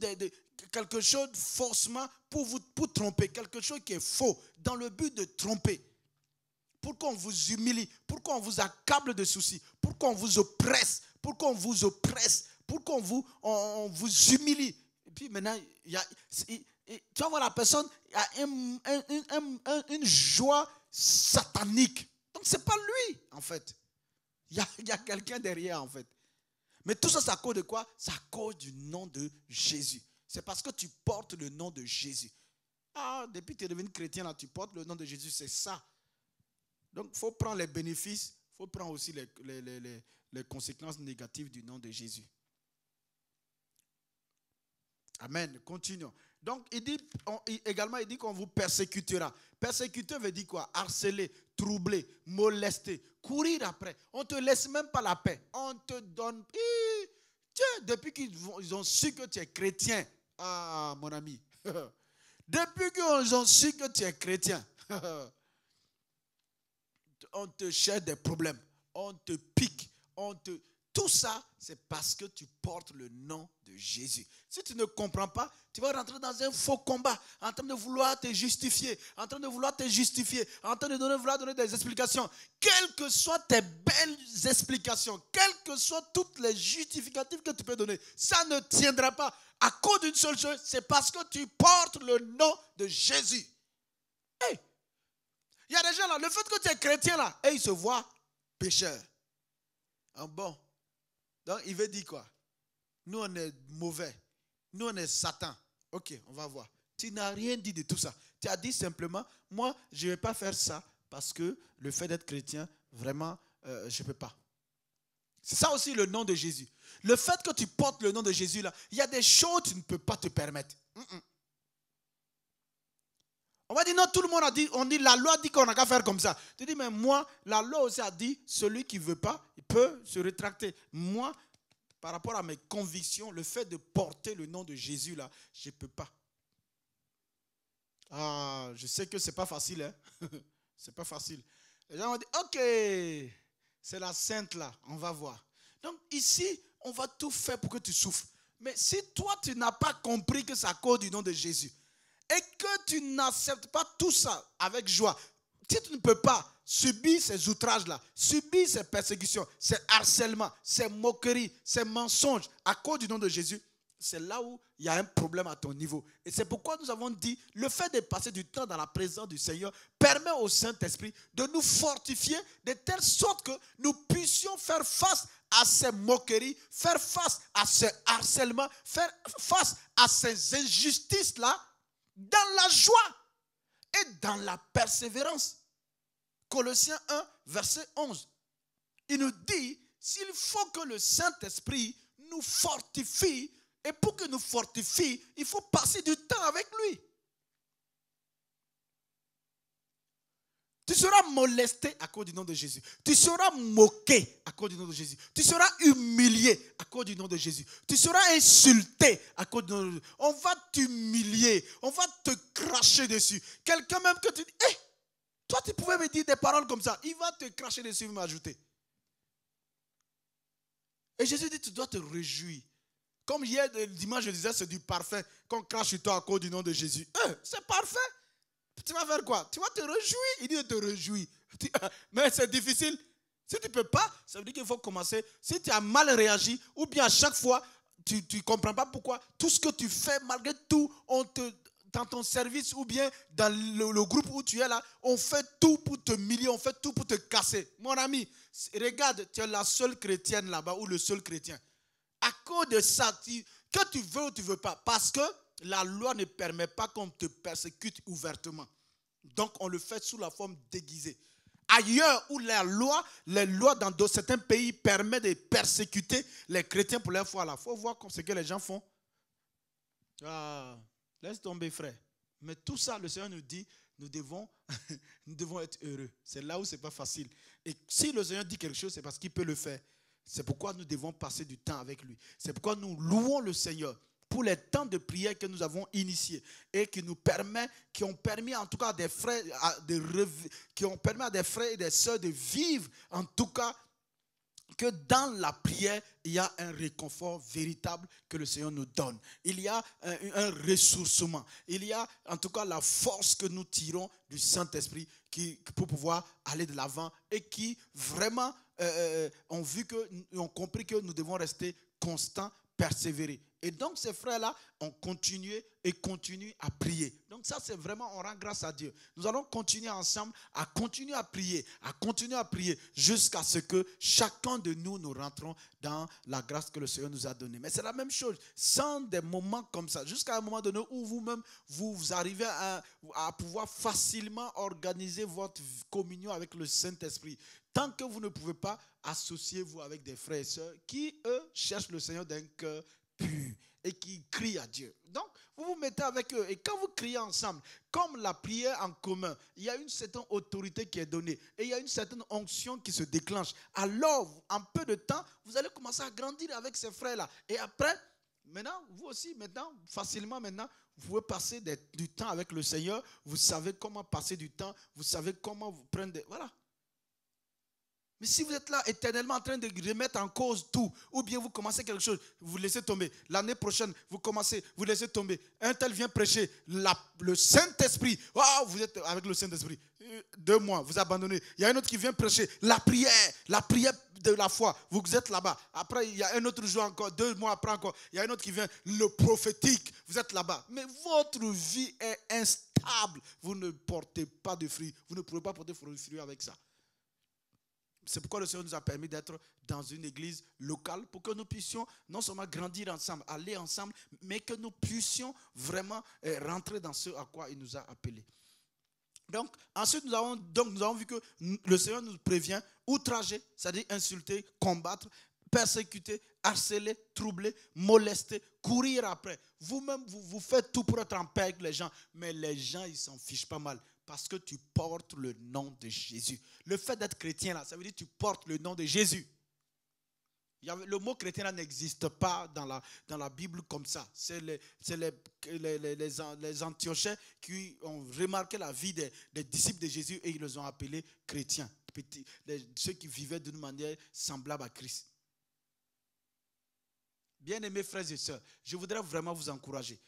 quelque chose forcément pour tromper, quelque chose qui est faux, dans le but de tromper. Pourquoi on vous humilie? Pourquoi on vous accable de soucis? Pourquoi on vous oppresse? Pourquoi on vous oppresse? Pourquoi on vous humilie? Et puis maintenant, tu vas voir la personne a une joie satanique. Donc ce n'est pas lui, en fait. Il y a quelqu'un derrière, en fait. Mais tout ça, c'est à cause de quoi? C'est à cause du nom de Jésus. C'est parce que tu portes le nom de Jésus. Depuis que tu es devenu chrétien, là, tu portes le nom de Jésus, c'est ça. Donc, il faut prendre les bénéfices, il faut prendre aussi les conséquences négatives du nom de Jésus. Amen. Continuons. Donc, il dit qu'on vous persécutera. Persécuter veut dire quoi? Harceler, troubler, molester, courir après. On ne te laisse même pas la paix. On te donne... Tiens, depuis qu'ils ont su que tu es chrétien. Ah, mon ami. Depuis qu'ils ont su que tu es chrétien. On te cherche des problèmes, on te pique, tout ça, c'est parce que tu portes le nom de Jésus. Si tu ne comprends pas, tu vas rentrer dans un faux combat, en train de vouloir te justifier, en train de vouloir donner des explications. Quelles que soient tes belles explications, quelles que soient toutes les justificatifs que tu peux donner, ça ne tiendra pas. À cause d'une seule chose, c'est parce que tu portes le nom de Jésus. Hey! Il y a des gens là, le fait que tu es chrétien là, et ils se voient pécheurs. Bon. Donc il veut dire quoi? Nous on est mauvais. Nous on est Satan. Ok, on va voir. Tu n'as rien dit de tout ça. Tu as dit simplement, moi je ne vais pas faire ça parce que le fait d'être chrétien, vraiment, je ne peux pas. C'est ça aussi le nom de Jésus. Le fait que tu portes le nom de Jésus là, il y a des choses que tu ne peux pas te permettre. On va dire, non, tout le monde a dit, on dit, la loi dit qu'on n'a qu'à faire comme ça. Tu dis, mais moi, la loi aussi a dit, celui qui ne veut pas, il peut se rétracter. Moi, par rapport à mes convictions, le fait de porter le nom de Jésus, là, je ne peux pas. Je sais que ce n'est pas facile, hein. C'est pas facile. Les gens vont dire, ok, c'est la sainte là, on va voir. Donc ici, on va tout faire pour que tu souffres. Mais si toi, tu n'as pas compris que c'est à cause du nom de Jésus, et que tu n'acceptes pas tout ça avec joie, si tu ne peux pas subir ces outrages-là, subir ces persécutions, ces harcèlements, ces moqueries, ces mensonges à cause du nom de Jésus, c'est là où il y a un problème à ton niveau. Et c'est pourquoi nous avons dit, le fait de passer du temps dans la présence du Seigneur permet au Saint-Esprit de nous fortifier de telle sorte que nous puissions faire face à ces moqueries, faire face à ce harcèlement, faire face à ces injustices-là dans la joie et dans la persévérance. Colossiens 1, verset 11. Il nous dit, s'il faut que le Saint-Esprit nous fortifie, et pour que nous fortifie, il faut passer du temps avec lui. Tu seras molesté à cause du nom de Jésus. Tu seras moqué à cause du nom de Jésus. Tu seras humilié à cause du nom de Jésus. Tu seras insulté à cause du nom de Jésus. On va t'humilier. On va te cracher dessus. Quelqu'un même que tu dis, hé, toi tu pouvais me dire des paroles comme ça. Il va te cracher dessus, il va m'ajouter. Et Jésus dit, tu dois te réjouir. Comme hier, dimanche, je disais, c'est du parfait. Qu'on crache sur toi à cause du nom de Jésus. C'est parfait. Tu vas faire quoi? Tu vas te réjouir. Il dit de te réjouir. Mais c'est difficile. Si tu ne peux pas, ça veut dire qu'il faut commencer. Si tu as mal réagi, ou bien à chaque fois, tu ne comprends pas pourquoi, tout ce que tu fais, malgré tout, dans ton service ou bien dans le groupe où tu es là, on fait tout pour te humilier, on fait tout pour te casser. Mon ami, regarde, tu es la seule chrétienne là-bas ou le seul chrétien. À cause de ça, que tu veux ou tu ne veux pas, parce que la loi ne permet pas qu'on te persécute ouvertement. Donc, on le fait sous la forme déguisée. Ailleurs où les lois dans certains pays permettent de persécuter les chrétiens pour leur foi. Il faut voir ce que les gens font. Ah, laisse tomber, frère. Mais tout ça, le Seigneur nous dit, nous devons être heureux. C'est là où ce n'est pas facile. Et si le Seigneur dit quelque chose, c'est parce qu'il peut le faire. C'est pourquoi nous devons passer du temps avec lui. C'est pourquoi nous louons le Seigneur pour les temps de prière que nous avons initiés et qui ont permis en tout cas qui ont permis à des frères et des sœurs de vivre en tout cas que dans la prière, il y a un réconfort véritable que le Seigneur nous donne. Il y a un ressourcement. Il y a en tout cas la force que nous tirons du Saint-Esprit pour pouvoir aller de l'avant et qui vraiment ont compris que nous devons rester constants, persévérer. Et donc ces frères-là ont continué et continuent à prier. Donc ça c'est vraiment, on rend grâce à Dieu. Nous allons continuer ensemble à continuer à prier jusqu'à ce que chacun de nous rentrons dans la grâce que le Seigneur nous a donnée. Mais c'est la même chose, sans des moments comme ça, jusqu'à un moment donné où vous-même, vous arrivez à pouvoir facilement organiser votre communion avec le Saint-Esprit. Tant que vous ne pouvez pas, associez-vous avec des frères et sœurs qui, eux, cherchent le Seigneur d'un cœur pur et qui crient à Dieu. Donc, vous vous mettez avec eux et quand vous criez ensemble, comme la prière en commun, il y a une certaine autorité qui est donnée et il y a une certaine onction qui se déclenche. Alors, en peu de temps, vous allez commencer à grandir avec ces frères-là. Et après, maintenant, vous aussi, facilement, vous pouvez passer du temps avec le Seigneur. Vous savez comment passer du temps. Vous savez comment vous prendre Voilà. Mais si vous êtes là éternellement en train de remettre en cause tout, ou bien vous commencez quelque chose, vous laissez tomber. L'année prochaine, vous commencez, vous laissez tomber. Un tel vient prêcher le Saint-Esprit. Oh, vous êtes avec le Saint-Esprit. 2 mois, vous abandonnez. Il y a un autre qui vient prêcher la prière de la foi. Vous êtes là-bas. Après, il y a un autre jour encore, 2 mois après encore, il y a un autre qui vient, le prophétique. Vous êtes là-bas. Mais votre vie est instable. Vous ne portez pas de fruits. Vous ne pouvez pas porter de fruits avec ça. C'est pourquoi le Seigneur nous a permis d'être dans une église locale pour que nous puissions non seulement grandir ensemble, aller ensemble, mais que nous puissions vraiment rentrer dans ce à quoi il nous a appelés. Donc, ensuite, nous avons vu que le Seigneur nous prévient, outrager, c'est-à-dire insulter, combattre, persécuter, harceler, troubler, molester, courir après. Vous-même, vous faites tout pour être en paix avec les gens, mais les gens, ils s'en fichent pas mal. Parce que tu portes le nom de Jésus. Le fait d'être chrétien, là, ça veut dire que tu portes le nom de Jésus. Le mot chrétien là n'existe pas dans la Bible comme ça. C'est les Antiochiens qui ont remarqué la vie des disciples de Jésus et ils les ont appelés chrétiens. Ceux qui vivaient d'une manière semblable à Christ. Bien-aimés frères et sœurs, je voudrais vraiment vous encourager.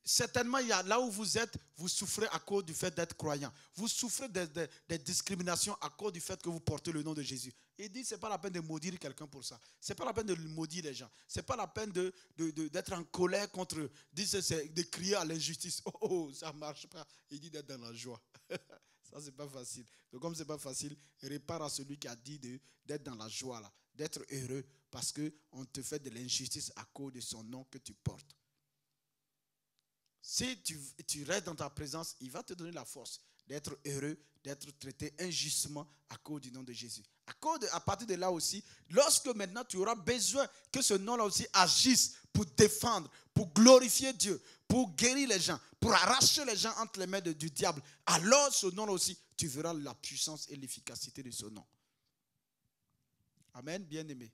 Certainement, là où vous êtes, vous souffrez à cause du fait d'être croyant. Vous souffrez des discriminations à cause du fait que vous portez le nom de Jésus. Il dit, ce n'est pas la peine de maudire quelqu'un pour ça. Ce n'est pas la peine de maudire les gens. Ce n'est pas la peine d'être en colère contre eux. Il dit, c'est de crier à l'injustice. Oh, ça ne marche pas. Il dit d'être dans la joie. Ça, c'est pas facile. Donc, comme c'est pas facile, répare à celui qui a dit d'être dans la joie, là, d'être heureux, parce qu'on te fait de l'injustice à cause de son nom que tu portes. Si tu restes dans ta présence, il va te donner la force d'être heureux, d'être traité injustement à cause du nom de Jésus. À partir de là aussi, lorsque maintenant tu auras besoin que ce nom-là aussi agisse pour défendre, pour glorifier Dieu, pour guérir les gens, pour arracher les gens entre les mains du diable, alors ce nom-là aussi, tu verras la puissance et l'efficacité de ce nom. Amen, bien-aimé.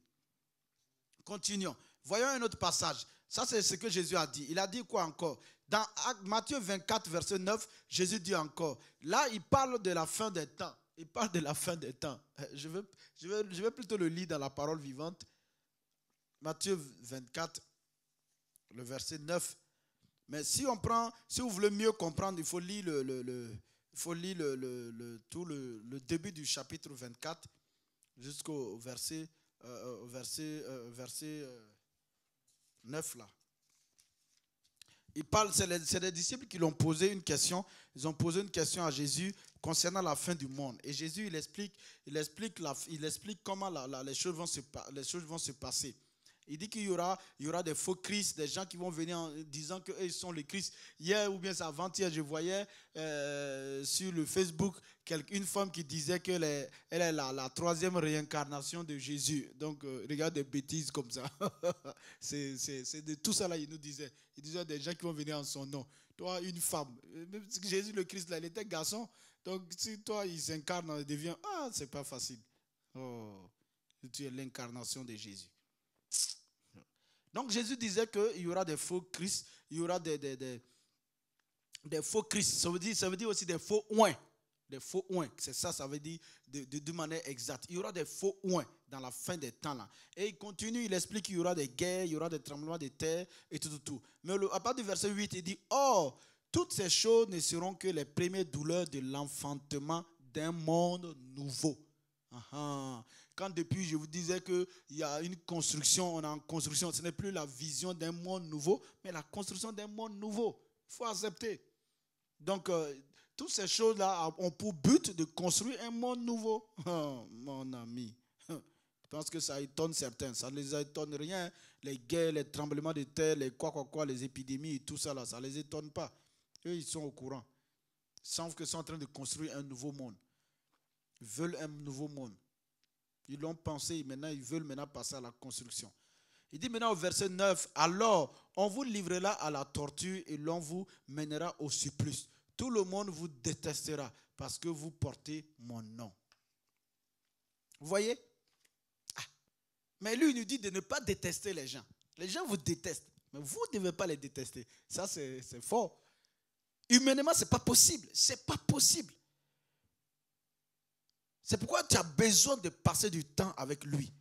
Continuons. Voyons un autre passage. Ça, c'est ce que Jésus a dit. Il a dit quoi encore? Dans Matthieu 24, verset 9, Jésus dit encore. Là, il parle de la fin des temps. Il parle de la fin des temps. Je vais plutôt le lire dans la parole vivante. Matthieu 24, le verset 9. Mais si vous voulez mieux comprendre, il faut lire le début du chapitre 24 jusqu'au verset 9 là. C'est les disciples qui l'ont posé une question. Ils ont posé une question à Jésus concernant la fin du monde. Et Jésus, il explique comment les choses vont se passer. Il dit qu'il y aura des faux Christ, des gens qui vont venir en disant qu'ils sont les Christ. Hier ou bien c'est avant-hier, je voyais sur le Facebook une femme qui disait qu'elle est la troisième réincarnation de Jésus. Donc, regarde des bêtises comme ça. c'est de tout ça là, il nous disait. Il disait des gens qui vont venir en son nom. Toi, une femme. Même si Jésus le Christ, là, il était garçon. Donc, si toi, il s'incarne, il devient... Ah, c'est pas facile. Oh, tu es l'incarnation de Jésus. Donc Jésus disait qu'il y aura des faux Christ, il y aura des faux Christ. Ça veut dire aussi des faux oints. Des faux oints. C'est ça, ça veut dire de manière exacte. Il y aura des faux oints dans la fin des temps là. Et il continue, il explique qu'il y aura des guerres, il y aura des tremblements de terre et tout. Mais à partir du verset 8, il dit, oh, toutes ces choses ne seront que les premières douleurs de l'enfantement d'un monde nouveau. Quand depuis je vous disais qu'il y a une construction, on est en construction, ce n'est plus la vision d'un monde nouveau, mais la construction d'un monde nouveau. Il faut accepter. Donc, toutes ces choses-là ont pour but de construire un monde nouveau. Oh, mon ami, je pense que ça étonne certains. Ça ne les étonne rien. Les guerres, les tremblements de terre, les les épidémies et tout ça, là, ça ne les étonne pas. Eux, ils sont au courant. Ils savent qu'ils sont en train de construire un nouveau monde. Ils veulent un nouveau monde. Ils l'ont pensé, maintenant ils veulent passer à la construction. Il dit maintenant au verset 9, alors on vous livrera à la torture et l'on vous mènera au supplice. Tout le monde vous détestera parce que vous portez mon nom. Vous voyez? Mais lui, il nous dit de ne pas détester les gens. Les gens vous détestent, mais vous ne devez pas les détester. Ça, c'est fort. Humainement, ce n'est pas possible. C'est pas possible. C'est pourquoi tu as besoin de passer du temps avec lui.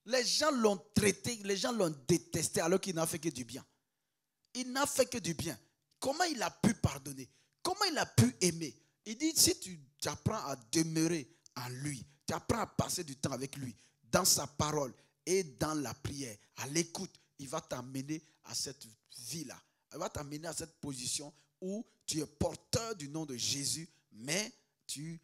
Les gens l'ont traité, les gens l'ont détesté alors qu'il n'a fait que du bien. Il n'a fait que du bien. Comment il a pu pardonner? Comment il a pu aimer? Il dit, si tu apprends à demeurer en lui, tu apprends à passer du temps avec lui, dans sa parole et dans la prière, à l'écoute, il va t'amener à cette vie-là. Il va t'amener à cette position où tu es porteur du nom de Jésus, mais tu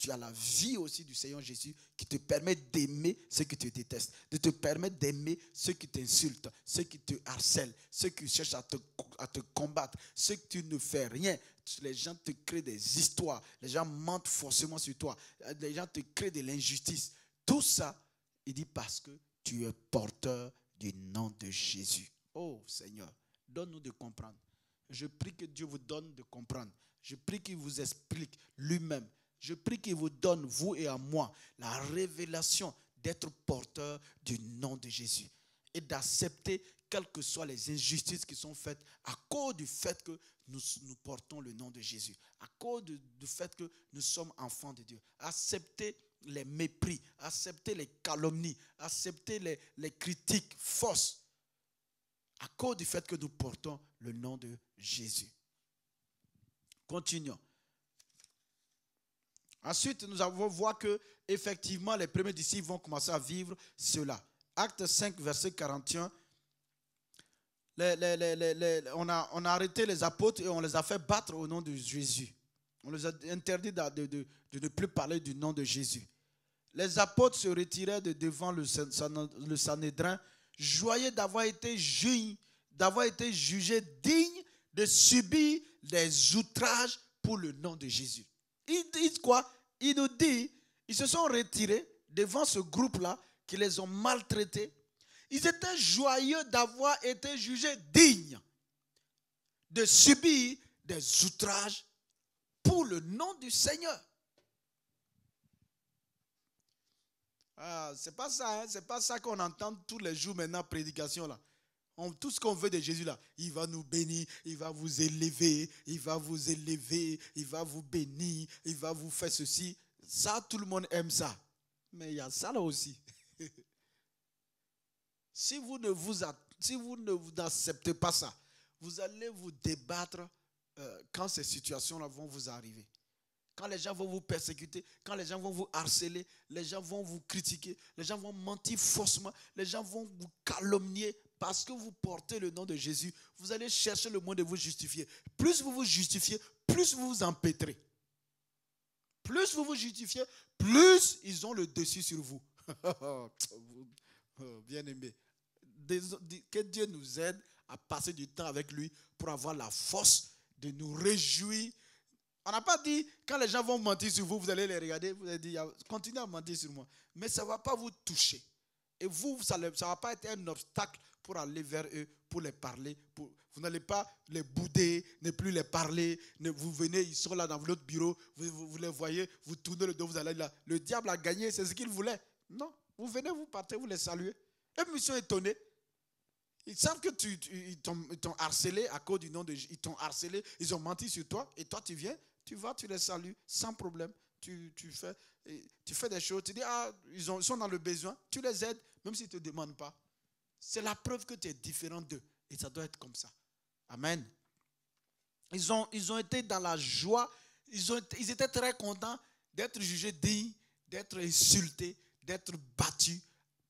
as la vie aussi du Seigneur Jésus qui te permet d'aimer ceux qui te détestent, de te permettre d'aimer ceux qui t'insultent, ceux qui te harcèlent, ceux qui cherchent à te combattre, ceux que tu ne fais rien. Les gens te créent des histoires, les gens mentent forcément sur toi, les gens te créent de l'injustice. Tout ça, il dit parce que tu es porteur du nom de Jésus. Oh Seigneur, donne-nous de comprendre. Je prie que Dieu vous donne de comprendre. Je prie qu'il vous explique lui-même. Je prie qu'il vous donne, vous et à moi, la révélation d'être porteur du nom de Jésus et d'accepter quelles que soient les injustices qui sont faites à cause du fait que nous portons le nom de Jésus, à cause du fait que nous sommes enfants de Dieu. Accepter les mépris, accepter les calomnies, accepter les critiques fausses à cause du fait que nous portons le nom de Jésus. Continuons. Ensuite, nous allons voir que effectivement les premiers disciples vont commencer à vivre cela. Acte 5, verset 41. On a arrêté les apôtres et on les a fait battre au nom de Jésus. On les a interdit de ne plus parler du nom de Jésus. Les apôtres se retiraient de devant le Sanhédrin, joyeux d'avoir été jugés dignes de subir des outrages pour le nom de Jésus. Il dit quoi? Il nous dit, ils se sont retirés devant ce groupe-là qui les ont maltraités. Ils étaient joyeux d'avoir été jugés dignes de subir des outrages pour le nom du Seigneur. Ah, c'est pas ça, hein? C'est pas ça qu'on entend tous les jours maintenant, prédication là. Tout ce qu'on veut de Jésus là, il va nous bénir, il va vous élever, il va vous élever, il va vous bénir, il va vous faire ceci. Ça, tout le monde aime ça. Mais il y a ça là aussi. Si vous ne acceptez pas ça, vous allez vous débattre quand ces situations-là vont vous arriver. Quand les gens vont vous persécuter, quand les gens vont vous harceler, les gens vont vous critiquer, les gens vont mentir faussement, les gens vont vous calomnier parce que vous portez le nom de Jésus. Vous allez chercher le moyen de vous justifier. Plus vous vous justifiez, plus vous vous empêtrez. Plus vous vous justifiez, plus ils ont le dessus sur vous. Bien-aimé. Que Dieu nous aide à passer du temps avec lui pour avoir la force de nous réjouir. On n'a pas dit, quand les gens vont mentir sur vous, vous allez les regarder, vous allez dire, continuez à mentir sur moi. Mais ça ne va pas vous toucher. Et vous, ça ne va pas être un obstacle pour aller vers eux, pour les parler. Vous n'allez pas les bouder, ne plus les parler. Vous venez, ils sont là dans votre bureau, vous les voyez, vous tournez le dos, vous allez là. Le diable a gagné, c'est ce qu'il voulait. Non, vous venez, vous partez, vous les saluez. Et ils sont étonnés. Ils savent que ils t'ont harcelé à cause du nom de Jésus. Ils t'ont harcelé, ils ont menti sur toi. Et toi, tu viens, tu vas, tu les salues sans problème. Tu fais des choses, tu dis, ils sont dans le besoin. Tu les aides, même s'ils ne te demandent pas. C'est la preuve que tu es différent d'eux. Et ça doit être comme ça. Amen. Ils ont été dans la joie. Ils étaient très contents d'être jugés dignes, d'être insultés, d'être battus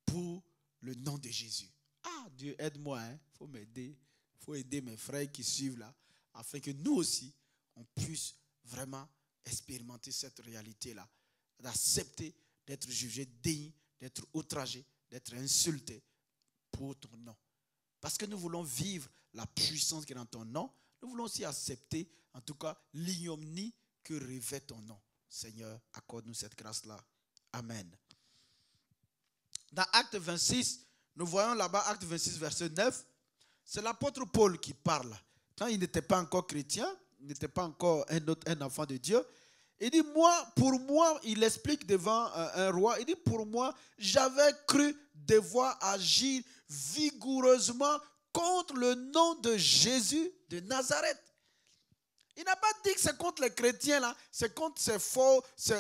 pour le nom de Jésus. Ah, Dieu, aide-moi, il faut m'aider. Il faut aider mes frères qui suivent là, afin que nous aussi, on puisse vraiment expérimenter cette réalité-là, d'accepter d'être jugé digne, d'être outragé, d'être insulté pour ton nom. Parce que nous voulons vivre la puissance qui est dans ton nom, nous voulons aussi accepter, en tout cas, l'ignominie que revêt ton nom. Seigneur, accorde-nous cette grâce-là. Amen. Dans Acte 26, nous voyons là-bas, Acte 26, verset 9, c'est l'apôtre Paul qui parle. Quand il n'était pas encore chrétien, il n'était pas encore un enfant de Dieu, il dit, pour moi, il explique devant un roi, il dit, pour moi, j'avais cru devoir agir vigoureusement contre le nom de Jésus de Nazareth. Il n'a pas dit que c'est contre les chrétiens, là, c'est contre ces faux, ces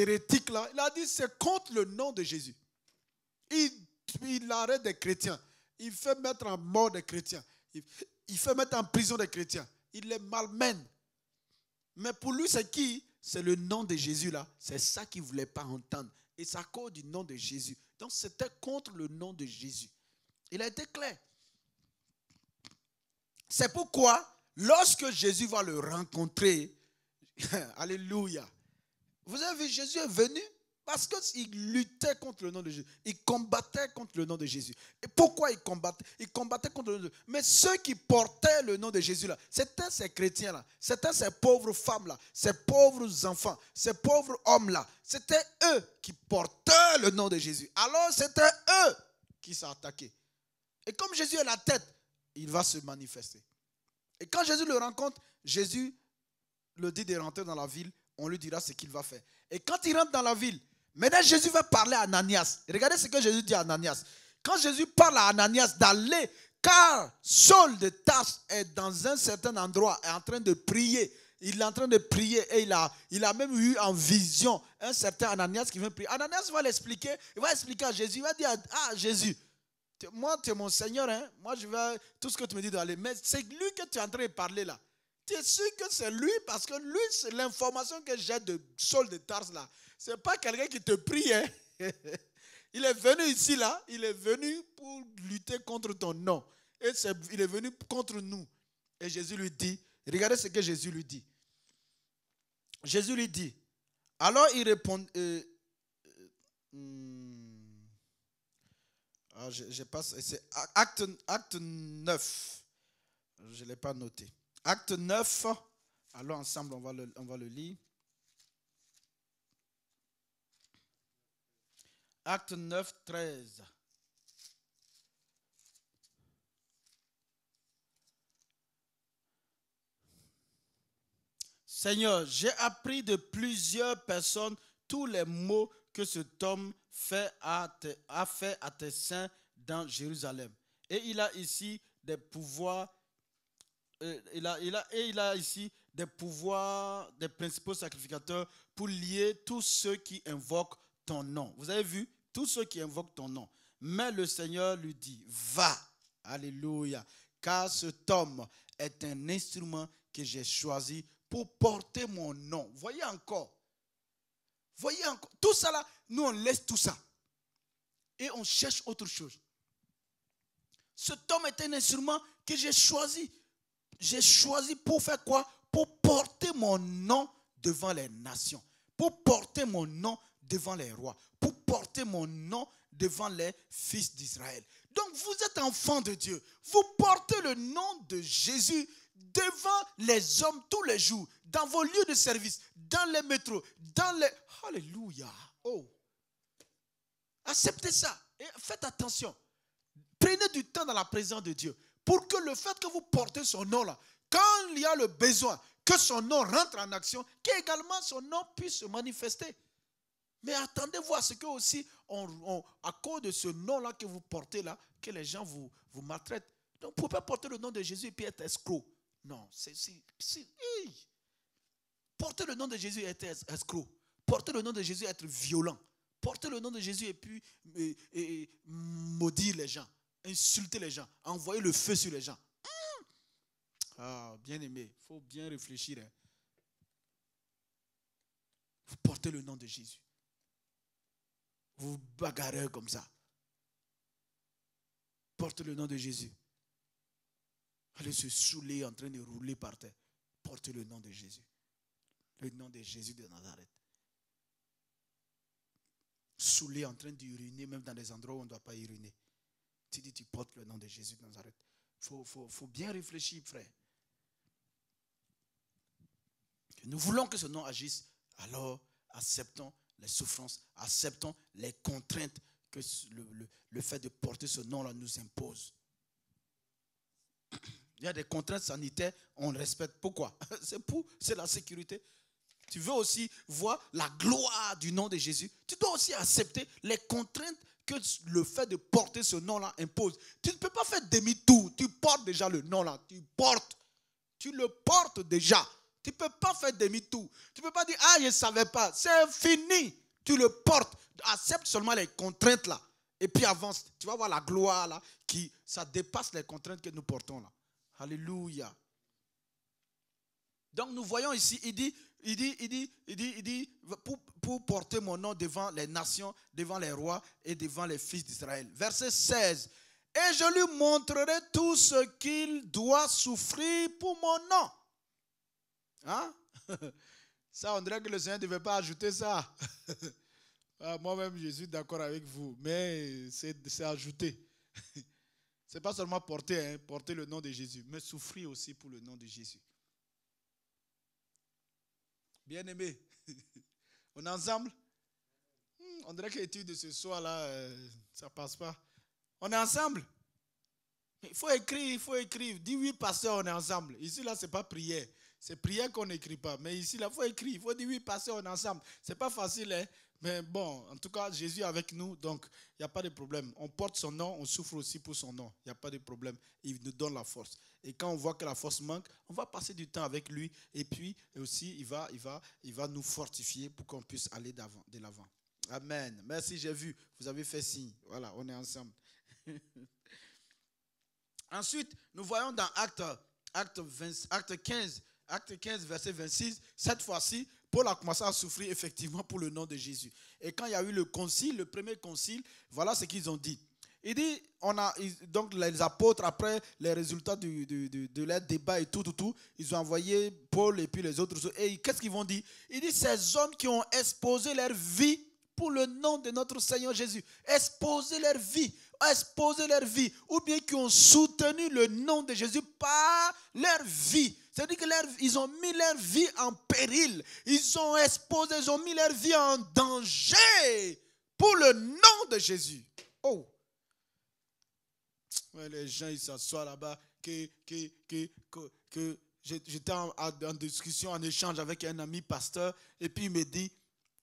hérétiques, là. Il a dit c'est contre le nom de Jésus. Il arrête des chrétiens. Il fait mettre en mort des chrétiens. Il fait mettre en prison des chrétiens. Il les malmène. Mais pour lui, c'est qui? C'est le nom de Jésus, là. C'est ça qu'il ne voulait pas entendre. Et c'est à cause du nom de Jésus. Donc, c'était contre le nom de Jésus. Il a été clair. C'est pourquoi, lorsque Jésus va le rencontrer, alléluia, vous avez vu, Jésus est venu parce qu'il luttait contre le nom de Jésus. Il combattait contre le nom de Jésus. Et pourquoi il combattait? Il combattait contre le nom de Jésus. Mais ceux qui portaient le nom de Jésus, là, c'était ces chrétiens-là, c'était ces pauvres femmes-là, ces pauvres enfants, ces pauvres hommes-là. C'était eux qui portaient le nom de Jésus. Alors, c'était eux qui s'attaquaient. Et comme Jésus est la tête, il va se manifester. Et quand Jésus le rencontre, Jésus le dit de rentrer dans la ville, on lui dira ce qu'il va faire. Et quand il rentre dans la ville, maintenant Jésus va parler à Ananias. Regardez ce que Jésus dit à Ananias. Quand Jésus parle à Ananias d'aller, car Saul de Tarse est dans un certain endroit, est en train de prier. Il est en train de prier et il a même eu en vision un certain Ananias qui vient prier. Ananias va l'expliquer, il va expliquer à Jésus, il va dire, Jésus, moi, tu es mon Seigneur, hein? Moi, je vais tout ce que tu me dis d'aller. Mais c'est lui que tu es en train de parler là. Tu es sûr que c'est lui parce que lui, c'est l'information que j'ai de Saul de Tarse là. Ce n'est pas quelqu'un qui te prie. Hein? Il est venu ici là. Il est venu pour lutter contre ton nom. Et il est venu contre nous. Et Jésus lui dit, Regardez ce que Jésus lui dit. Jésus lui dit, alors il répond, je passe, c'est acte 9, je ne l'ai pas noté. Acte 9, allons ensemble, on va le lire. Acte 9, 13. Seigneur, j'ai appris de plusieurs personnes tous les maux que cet homme a fait à tes saints dans Jérusalem. Et il a ici des pouvoirs, il a ici des pouvoirs des principaux sacrificateurs pour lier tous ceux qui invoquent ton nom. Vous avez vu? Tous ceux qui invoquent ton nom. Mais le Seigneur lui dit, va, alléluia, car cet homme est un instrument que j'ai choisi pour porter mon nom. Voyez encore, tout ça là, nous on laisse tout ça et on cherche autre chose. Cet homme est un instrument que j'ai choisi. J'ai choisi pour faire quoi? Pour porter mon nom devant les nations, pour porter mon nom devant les rois, pour porter mon nom devant les fils d'Israël. Donc vous êtes enfants de Dieu, vous portez le nom de Jésus devant les hommes tous les jours, dans vos lieux de service, dans les métros, dans les... Alléluia. Oh. Acceptez ça et faites attention. Prenez du temps dans la présence de Dieu pour que le fait que vous portez son nom là, quand il y a le besoin que son nom rentre en action, qu'également son nom puisse se manifester. Mais attendez-vous à ce que aussi, à cause de ce nom-là que vous portez là, que les gens vous maltraitent. Donc, vous ne pouvez pas porter le nom de Jésus et puis être escroc. Non, porter le nom de Jésus et être escroc. Porter le nom de Jésus et être violent. Porter le nom de Jésus et puis maudire les gens, insulter les gens, envoyer le feu sur les gens. Ah, bien aimé, il faut bien réfléchir. Hein. Vous portez le nom de Jésus. Vous bagarrez comme ça. Portez le nom de Jésus. Allez se saouler en train de rouler par terre. Portez le nom de Jésus. Le nom de Jésus de Nazareth. Saoulé en train d'uriner, même dans des endroits où on ne doit pas uriner. Tu dis, tu portes le nom de Jésus de Nazareth. Il faut bien réfléchir, frère. Nous voulons que ce nom agisse, alors acceptons les souffrances, acceptons les contraintes que le fait de porter ce nom-là nous impose. Il y a des contraintes sanitaires, on respecte. Pourquoi? C'est la sécurité. Tu veux aussi voir la gloire du nom de Jésus. Tu dois aussi accepter les contraintes que le fait de porter ce nom-là impose. Tu ne peux pas faire demi-tour. Tu portes déjà le nom-là. Tu le portes déjà. Tu ne peux pas faire demi-tour. Tu ne peux pas dire, ah, je ne savais pas. C'est fini. Tu le portes. Accepte seulement les contraintes là. Et puis avance. Tu vas voir la gloire là. Ça dépasse les contraintes que nous portons là. Alléluia. Donc nous voyons ici, il dit pour porter mon nom devant les nations, devant les rois et devant les fils d'Israël. Verset 16. Et je lui montrerai tout ce qu'il doit souffrir pour mon nom. Hein? Ça, on dirait que le Seigneur ne devait pas ajouter ça. Moi-même, je suis d'accord avec vous, mais c'est ajouté. Ce n'est pas seulement porter le nom de Jésus, mais souffrir aussi pour le nom de Jésus. Bien aimé, on est ensemble? On dirait que l'étude de ce soir-là, ça ne passe pas. On est ensemble? Il faut écrire. Dis oui, pasteur, on est ensemble. Ici, là, ce n'est pas prière. C'est prière qu'on n'écrit pas. Mais ici, là, il faut écrire. Il faut dire oui, pasteur, on est ensemble. Ce n'est pas facile, hein? Mais bon, en tout cas, Jésus est avec nous, donc il n'y a pas de problème. On porte son nom, on souffre aussi pour son nom. Il n'y a pas de problème. Il nous donne la force. Et quand on voit que la force manque, on va passer du temps avec lui. Et puis aussi, il va nous fortifier pour qu'on puisse aller de l'avant. Amen. Merci, j'ai vu. Vous avez fait signe. Voilà, on est ensemble. Ensuite, nous voyons dans Acte 15, verset 26, cette fois-ci, Paul a commencé à souffrir effectivement pour le nom de Jésus. Et quand il y a eu le concile, le premier concile, voilà ce qu'ils ont dit. Il dit, donc les apôtres, après les résultats de leur débat et tout, ils ont envoyé Paul et puis les autres. Et qu'est-ce qu'ils vont dire? Il dit, ces hommes qui ont exposé leur vie pour le nom de notre Seigneur Jésus, exposé leur vie, ou bien qui ont soutenu le nom de Jésus par leur vie. C'est-à-dire qu'ils ont mis leur vie en péril, ils ont exposé, ils ont mis leur vie en danger pour le nom de Jésus. Oh! Les gens, ils s'assoient là-bas, j'étais en discussion, en échange avec un ami pasteur, et puis il me dit,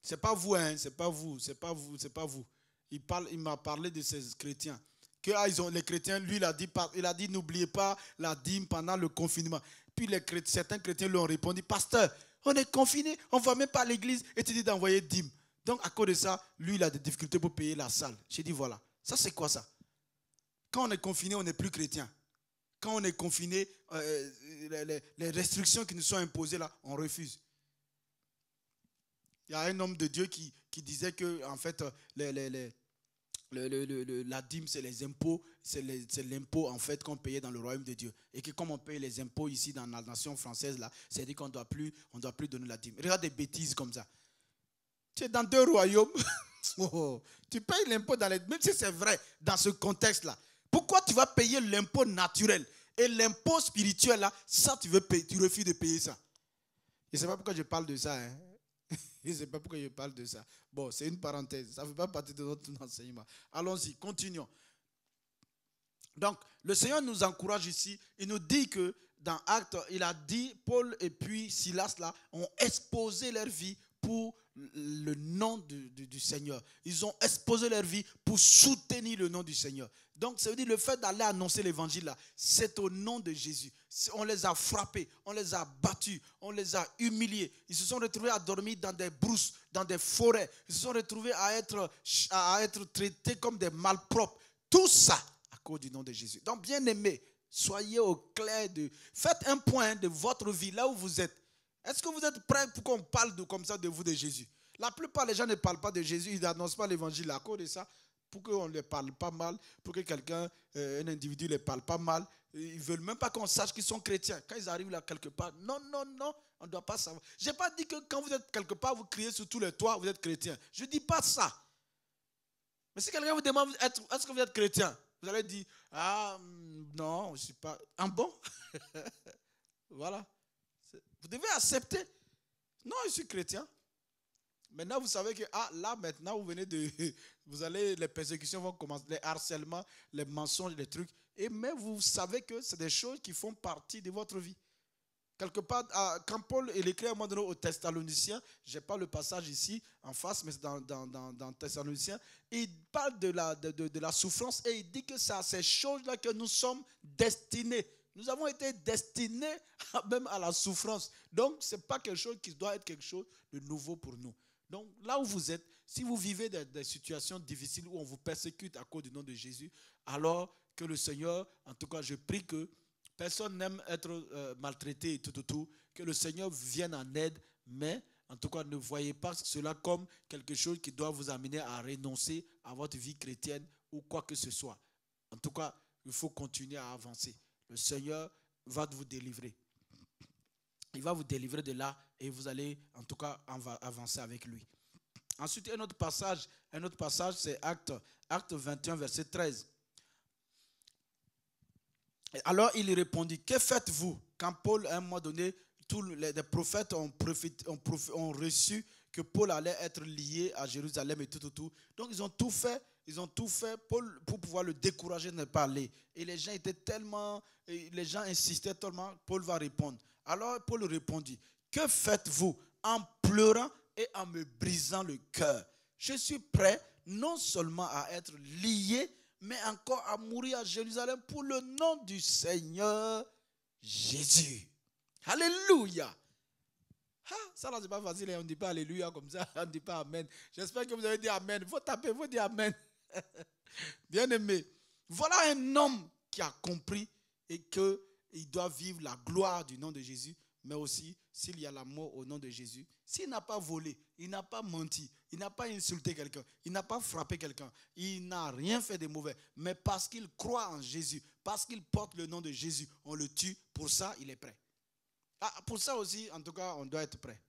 c'est pas vous, hein, c'est pas vous. Il m'a parlé de ces chrétiens. Les chrétiens, lui, il a dit, n'oubliez pas la dîme pendant le confinement. Puis certains chrétiens lui ont répondu, pasteur, on est confinés, on ne va même pas à l'église, et tu dis d'envoyer dîme. Donc, à cause de ça, lui, il a des difficultés pour payer la salle. J'ai dit, voilà, ça c'est quoi ça? Quand on est confiné, on n'est plus chrétien. Quand on est confiné, les restrictions qui nous sont imposées là, on refuse. Il y a un homme de Dieu qui disait que, en fait, la dîme, c'est les impôts, c'est l'impôt en fait qu'on payait dans le royaume de Dieu. Et que comme on paye les impôts ici dans la nation française, là, c'est-à-dire qu'on ne doit plus donner la dîme. Regarde des bêtises comme ça. Tu es dans 2 royaumes, tu payes l'impôt même si c'est vrai, dans ce contexte-là. Pourquoi tu vas payer l'impôt naturel et l'impôt spirituel, là, ça tu refuses de payer ça? Je ne sais pas pourquoi je parle de ça, hein. Je ne sais pas pourquoi je parle de ça. Bon, c'est une parenthèse. Ça ne fait pas partie de notre enseignement. Allons-y, continuons. Donc, le Seigneur nous encourage ici. Il nous dit que dans Actes, il a dit, Paul et puis Silas là, ont exposé leur vie pour le nom du Seigneur. Ils ont exposé leur vie pour soutenir le nom du Seigneur. Donc, ça veut dire le fait d'aller annoncer l'évangile là, c'est au nom de Jésus. On les a frappés, on les a battus, on les a humiliés. Ils se sont retrouvés à dormir dans des brousses, dans des forêts. Ils se sont retrouvés à être traités comme des malpropres. Tout ça à cause du nom de Jésus. Donc, bien-aimés, soyez au clair faites un point de votre vie là où vous êtes. Est-ce que vous êtes prêts pour qu'on parle comme ça de vous, de Jésus? La plupart des gens ne parlent pas de Jésus, ils n'annoncent pas l'évangile à cause de ça, pour qu'on ne les parle pas mal, pour que un individu ne les parle pas mal. Ils ne veulent même pas qu'on sache qu'ils sont chrétiens. Quand ils arrivent là quelque part, non, on ne doit pas savoir. Je n'ai pas dit que quand vous êtes quelque part, vous criez sur tous les toits, vous êtes chrétien. Je ne dis pas ça. Mais si quelqu'un vous demande, est-ce que vous êtes chrétien? Vous allez dire, ah non, je ne suis pas. Ah bon? Voilà. Vous devez accepter. Non, je suis chrétien. Maintenant, vous savez que là, maintenant, les persécutions vont commencer, les harcèlements, les mensonges, les trucs. Mais vous savez que c'est des choses qui font partie de votre vie. Quelque part, quand Paul écrit à un moment donné aux Thessaloniciens, je n'ai pas le passage ici en face, mais c'est dans Thessaloniciens, il parle de la souffrance et il dit que c'est à ces choses-là que nous sommes destinés. Nous avons été destinés même à la souffrance. Donc, ce n'est pas quelque chose qui doit être quelque chose de nouveau pour nous. Donc, là où vous êtes, si vous vivez des situations difficiles où on vous persécute à cause du nom de Jésus, alors que le Seigneur, en tout cas, je prie que personne n'aime être maltraité et tout, que le Seigneur vienne en aide, mais en tout cas, ne voyez pas cela comme quelque chose qui doit vous amener à renoncer à votre vie chrétienne ou quoi que ce soit. En tout cas, il faut continuer à avancer. Le Seigneur va vous délivrer. Il va vous délivrer de là et vous allez en tout cas avancer avec lui. Ensuite, un autre passage c'est Acte 21, verset 13. Alors il répondit, que faites-vous? Quand Paul, à un moment donné, tous les prophètes ont reçu que Paul allait être lié à Jérusalem et tout. Donc ils ont tout fait Paul, pour pouvoir le décourager de ne pas aller. Et les gens insistaient tellement, Paul va répondre. Alors Paul répondit, que faites-vous en pleurant et en me brisant le cœur? Je suis prêt non seulement à être lié, mais encore à mourir à Jérusalem pour le nom du Seigneur Jésus. Alléluia. Ça là, c'est pas facile, on ne dit pas alléluia comme ça, on ne dit pas amen. J'espère que vous avez dit amen. Il faut taper, il faut dire amen. Bien aimé, voilà un homme qui a compris et qu'il doit vivre la gloire du nom de Jésus, mais aussi s'il y a la mort au nom de Jésus. S'il n'a pas volé, il n'a pas menti, il n'a pas insulté quelqu'un, il n'a pas frappé quelqu'un, il n'a rien fait de mauvais, mais parce qu'il croit en Jésus, parce qu'il porte le nom de Jésus, on le tue, pour ça, il est prêt. Pour ça aussi, en tout cas, on doit être prêt.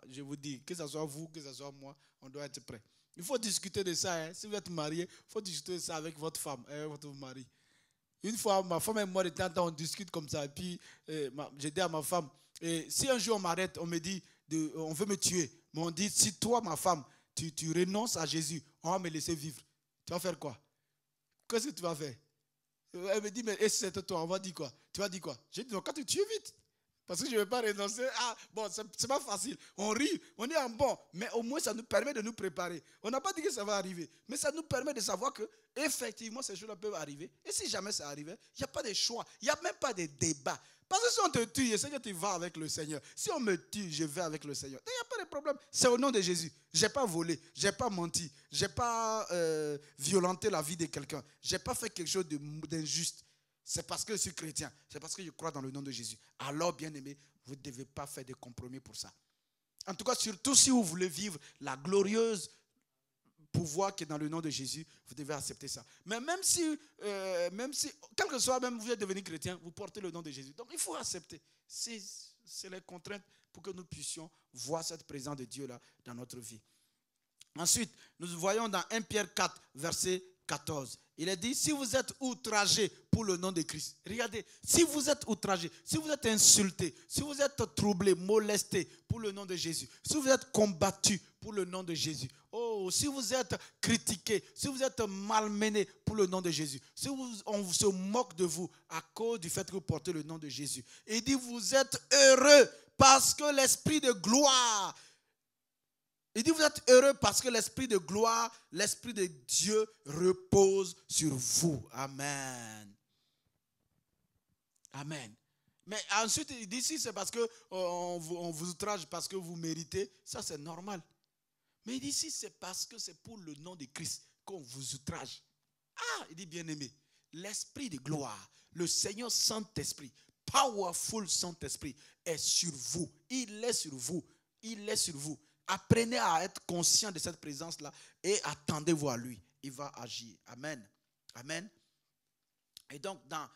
Je vous dis, que ce soit vous, que ce soit moi, on doit être prêt. Il faut discuter de ça. Hein. Si vous êtes marié, il faut discuter de ça avec votre femme, votre mari. Une fois, ma femme et moi, de temps en temps, on discute comme ça. Et puis, j'ai dit à ma femme, si un jour on m'arrête, on me dit, on veut me tuer. Mais on dit, si toi, ma femme, tu renonces à Jésus, on va me laisser vivre. Tu vas faire quoi? Qu'est-ce que tu vas faire? Elle me dit, mais et si c'était toi, on va dire quoi? Tu vas dire quoi? J'ai dit, non, quand tu tues vite. Parce que je ne vais pas renoncer. Bon, c'est pas facile. On rit, on est en bon. Mais au moins, ça nous permet de nous préparer. On n'a pas dit que ça va arriver. Mais ça nous permet de savoir que, effectivement, ces choses-là peuvent arriver. Et si jamais ça arrivait, il n'y a pas de choix. Il n'y a même pas de débat. Parce que si on te tue, je sais que tu vas avec le Seigneur. Si on me tue, je vais avec le Seigneur. Il n'y a pas de problème. C'est au nom de Jésus. Je n'ai pas volé. Je n'ai pas menti. Je n'ai pas violenté la vie de quelqu'un. Je n'ai pas fait quelque chose d'injuste. C'est parce que je suis chrétien. C'est parce que je crois dans le nom de Jésus. Alors, bien-aimés, vous ne devez pas faire de compromis pour ça. En tout cas, surtout si vous voulez vivre la glorieuse pouvoir qui est dans le nom de Jésus, vous devez accepter ça. Mais même si quel que soit, même vous êtes devenu chrétien, vous portez le nom de Jésus. Donc, il faut accepter. C'est les contraintes pour que nous puissions voir cette présence de Dieu-là dans notre vie. Ensuite, nous voyons dans 1 Pierre 4, verset 14. Il est dit, si vous êtes outragés pour le nom de Christ, regardez, si vous êtes outragés, si vous êtes insultés, si vous êtes troublés, molestés pour le nom de Jésus, si vous êtes combattus pour le nom de Jésus, si vous êtes critiqués, si vous êtes malmenés pour le nom de Jésus, si on se moque de vous à cause du fait que vous portez le nom de Jésus, il dit, vous êtes heureux parce que l'esprit de gloire, il dit, vous êtes heureux parce que l'esprit de gloire, l'esprit de Dieu repose sur vous. Amen. Amen. Mais ensuite, il dit, si c'est parce qu'on vous outrage parce que vous méritez, ça c'est normal. Mais il dit, si c'est parce que c'est pour le nom de Christ qu'on vous outrage. Il dit, bien-aimé, l'esprit de gloire, le Seigneur Saint-Esprit, powerful Saint-Esprit, est sur vous. Il est sur vous. Il est sur vous. Apprenez à être conscient de cette présence-là et attendez-vous à lui. Il va agir. Amen. Amen. Et donc, dans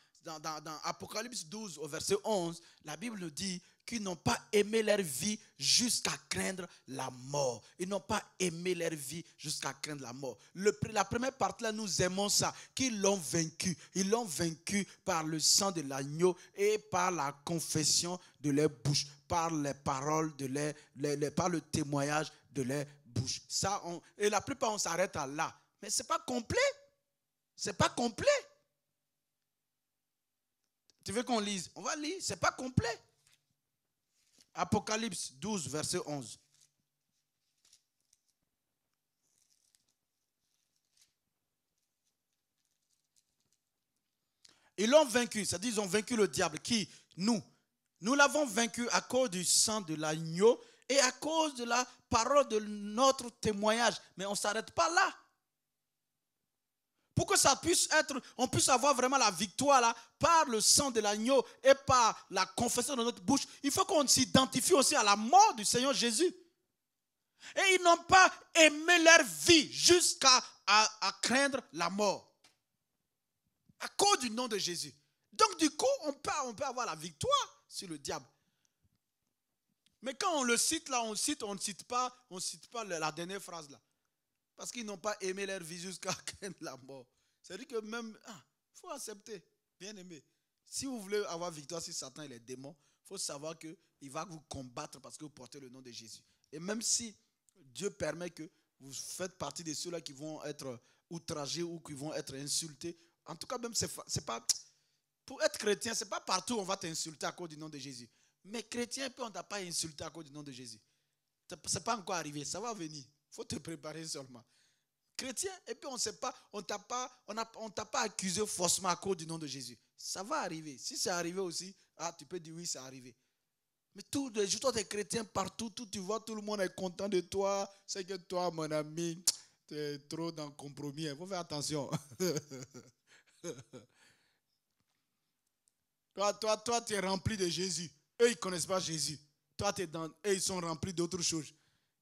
Apocalypse 12, au verset 11, la Bible nous dit qu'ils n'ont pas aimé leur vie jusqu'à craindre la mort. Ils n'ont pas aimé leur vie jusqu'à craindre la mort. La première partie, là, nous aimons ça, qu'ils l'ont vaincu. Ils l'ont vaincu par le sang de l'agneau et par la confession de leur bouche, par les paroles, par le témoignage de leur bouche. Et la plupart, on s'arrête à là. Mais ce n'est pas complet. Ce n'est pas complet. Tu veux qu'on lise? On va lire. Ce n'est pas complet. Apocalypse 12, verset 11. Ils l'ont vaincu, c'est-à-dire ils ont vaincu le diable. Qui? Nous. Nous l'avons vaincu à cause du sang de l'agneau et à cause de la parole de notre témoignage. Mais on ne s'arrête pas là. Pour que ça puisse être, on puisse avoir vraiment la victoire là, par le sang de l'agneau et par la confession de notre bouche, il faut qu'on s'identifie aussi à la mort du Seigneur Jésus. Et ils n'ont pas aimé leur vie jusqu'à craindre la mort. À cause du nom de Jésus. Donc du coup, on peut avoir la victoire sur le diable. Mais quand on le cite là, on ne cite pas la dernière phrase là. Parce qu'ils n'ont pas aimé leur vie jusqu'à craindre la mort. C'est-à-dire que même, il faut accepter, bien aimé. Si vous voulez avoir victoire sur Satan et les démons, il faut savoir qu'il va vous combattre parce que vous portez le nom de Jésus. Et même si Dieu permet que vous faites partie de ceux-là qui vont être outragés ou qui vont être insultés, en tout cas même, c'est pas, pour être chrétien, ce n'est pas partout où on va t'insulter à cause du nom de Jésus. Mais chrétien, on ne t'a pas insulté à cause du nom de Jésus. Ce n'est pas encore arrivé, ça va venir. Il faut te préparer seulement. Chrétien, et puis on ne sait pas, on t'a pas accusé faussement à cause du nom de Jésus. Ça va arriver. Si c'est arrivé aussi, tu peux dire oui, c'est arrivé. Mais tous les jours, toi, tu es chrétien partout, tu vois, tout le monde est content de toi. C'est que toi, mon ami, tu es trop dans le compromis. Il faut faire attention. Toi, tu es rempli de Jésus. Eux, ils ne connaissent pas Jésus. Toi, tu es dans... Et ils sont remplis d'autres choses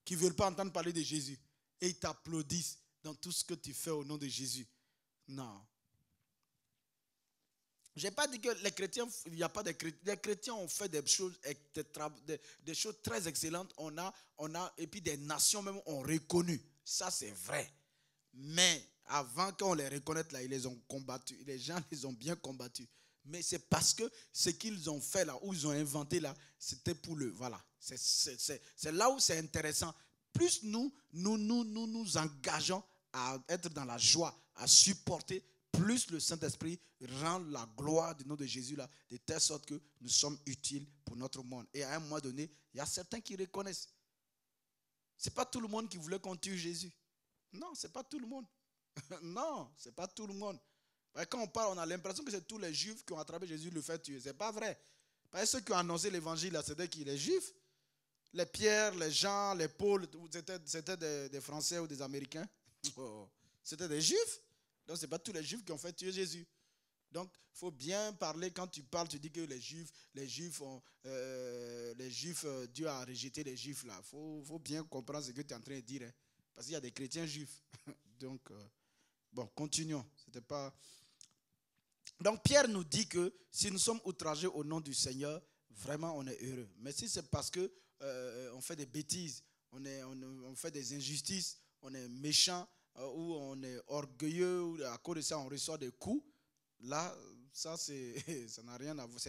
qui ne veulent pas entendre parler de Jésus. Et ils t'applaudissent dans tout ce que tu fais au nom de Jésus. Non. Je n'ai pas dit que les chrétiens, il n'y a pas de chrétiens. Les chrétiens ont fait des choses très excellentes. Et puis des nations même ont reconnu. Ça, c'est vrai. Mais avant qu'on les reconnaisse là, ils les ont combattus. Les gens les ont bien combattus. Mais c'est parce que ce qu'ils ont fait là, ou ils ont inventé là, c'était pour le... Voilà. C'est là où c'est intéressant. Plus nous engageons à être dans la joie, à supporter, plus le Saint-Esprit rend la gloire du nom de Jésus là, de telle sorte que nous sommes utiles pour notre monde. Et à un moment donné, il y a certains qui reconnaissent. Ce n'est pas tout le monde qui voulait qu'on tue Jésus. Non, ce n'est pas tout le monde. Non, ce n'est pas tout le monde. Quand on parle, on a l'impression que c'est tous les Juifs qui ont attrapé Jésus le fait tuer. Ce n'est pas vrai. Parce que ceux qui ont annoncé l'évangile, c'était qui? Les Juifs. Les Pierre, les Jean, les Paul, c'était des Français ou des Américains. C'était des Juifs. Donc, ce n'est pas tous les Juifs qui ont fait tuer Jésus. Donc, il faut bien parler. Quand tu parles, tu dis que les Juifs, Dieu a rejeté les Juifs là. Il faut bien comprendre ce que tu es en train de dire. Hein, parce qu'il y a des chrétiens juifs. Donc, bon, continuons. C'était pas... Donc, Pierre nous dit que si nous sommes outragés au nom du Seigneur, vraiment, on est heureux. Mais si c'est parce que on fait des bêtises, on fait des injustices, on est méchant, ou on est orgueilleux, ou à cause de ça, on reçoit des coups, là, ça n'a rien à voir.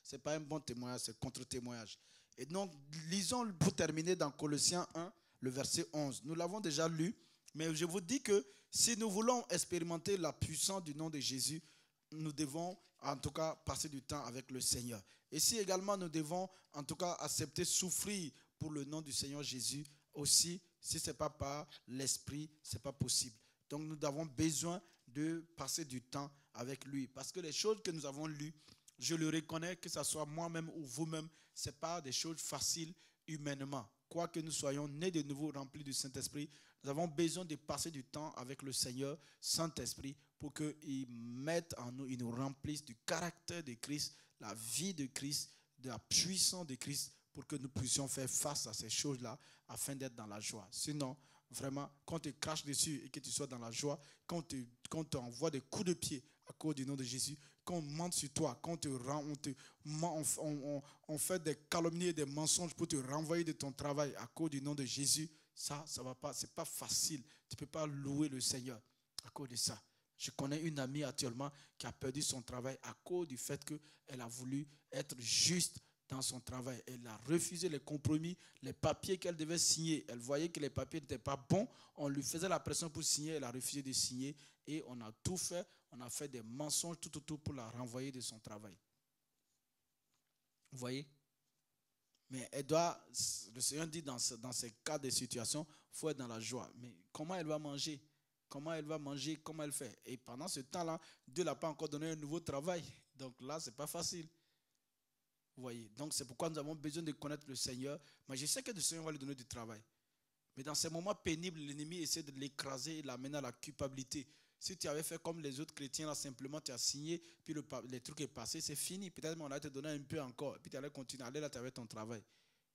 C'est pas un bon témoignage, c'est contre-témoignage. Et donc, lisons pour terminer dans Colossiens 1, le verset 11. Nous l'avons déjà lu, mais je vous dis que si nous voulons expérimenter la puissance du nom de Jésus, nous devons en tout cas passer du temps avec le Seigneur. Et si également nous devons en tout cas accepter souffrir pour le nom du Seigneur Jésus, aussi, si ce n'est pas par l'Esprit, ce n'est pas possible. Donc nous avons besoin de passer du temps avec lui. Parce que les choses que nous avons lues, je le reconnais, que ce soit moi-même ou vous-même, ce n'est pas des choses faciles humainement. Quoique nous soyons nés de nouveau remplis du Saint-Esprit, nous avons besoin de passer du temps avec le Seigneur, Saint-Esprit, pour qu'il mette en nous, il nous remplisse du caractère de Christ, la vie de Christ, de la puissance de Christ, pour que nous puissions faire face à ces choses-là, afin d'être dans la joie. Sinon, vraiment, quand on te crache dessus et que tu sois dans la joie, quand on t'envoie des coups de pied à cause du nom de Jésus, quand on mente sur toi, quand on fait des calomnies et des mensonges pour te renvoyer de ton travail à cause du nom de Jésus, ça va pas, c'est pas facile. Tu ne peux pas louer le Seigneur à cause de ça. Je connais une amie actuellement qui a perdu son travail à cause du fait qu'elle a voulu être juste dans son travail. Elle a refusé les compromis, les papiers qu'elle devait signer. Elle voyait que les papiers n'étaient pas bons. On lui faisait la pression pour signer. Elle a refusé de signer. Et on a tout fait. On a fait des mensonges tout pour la renvoyer de son travail. Vous voyez? Mais elle doit, le Seigneur dit dans ces cas de situation, il faut être dans la joie. Mais comment elle va manger? Comment elle va manger? Comment elle fait? Et pendant ce temps-là, Dieu ne l'a pas encore donné un nouveau travail. Donc là, ce n'est pas facile. Vous voyez? Donc c'est pourquoi nous avons besoin de connaître le Seigneur. Mais je sais que le Seigneur va lui donner du travail. Mais dans ces moments pénibles, l'ennemi essaie de l'écraser et l'amener à la culpabilité. Si tu avais fait comme les autres chrétiens, là, simplement tu as signé, puis le truc est passé, c'est fini. Peut-être on va te donner un peu encore. Et puis tu allais continuer, aller là, tu avais ton travail.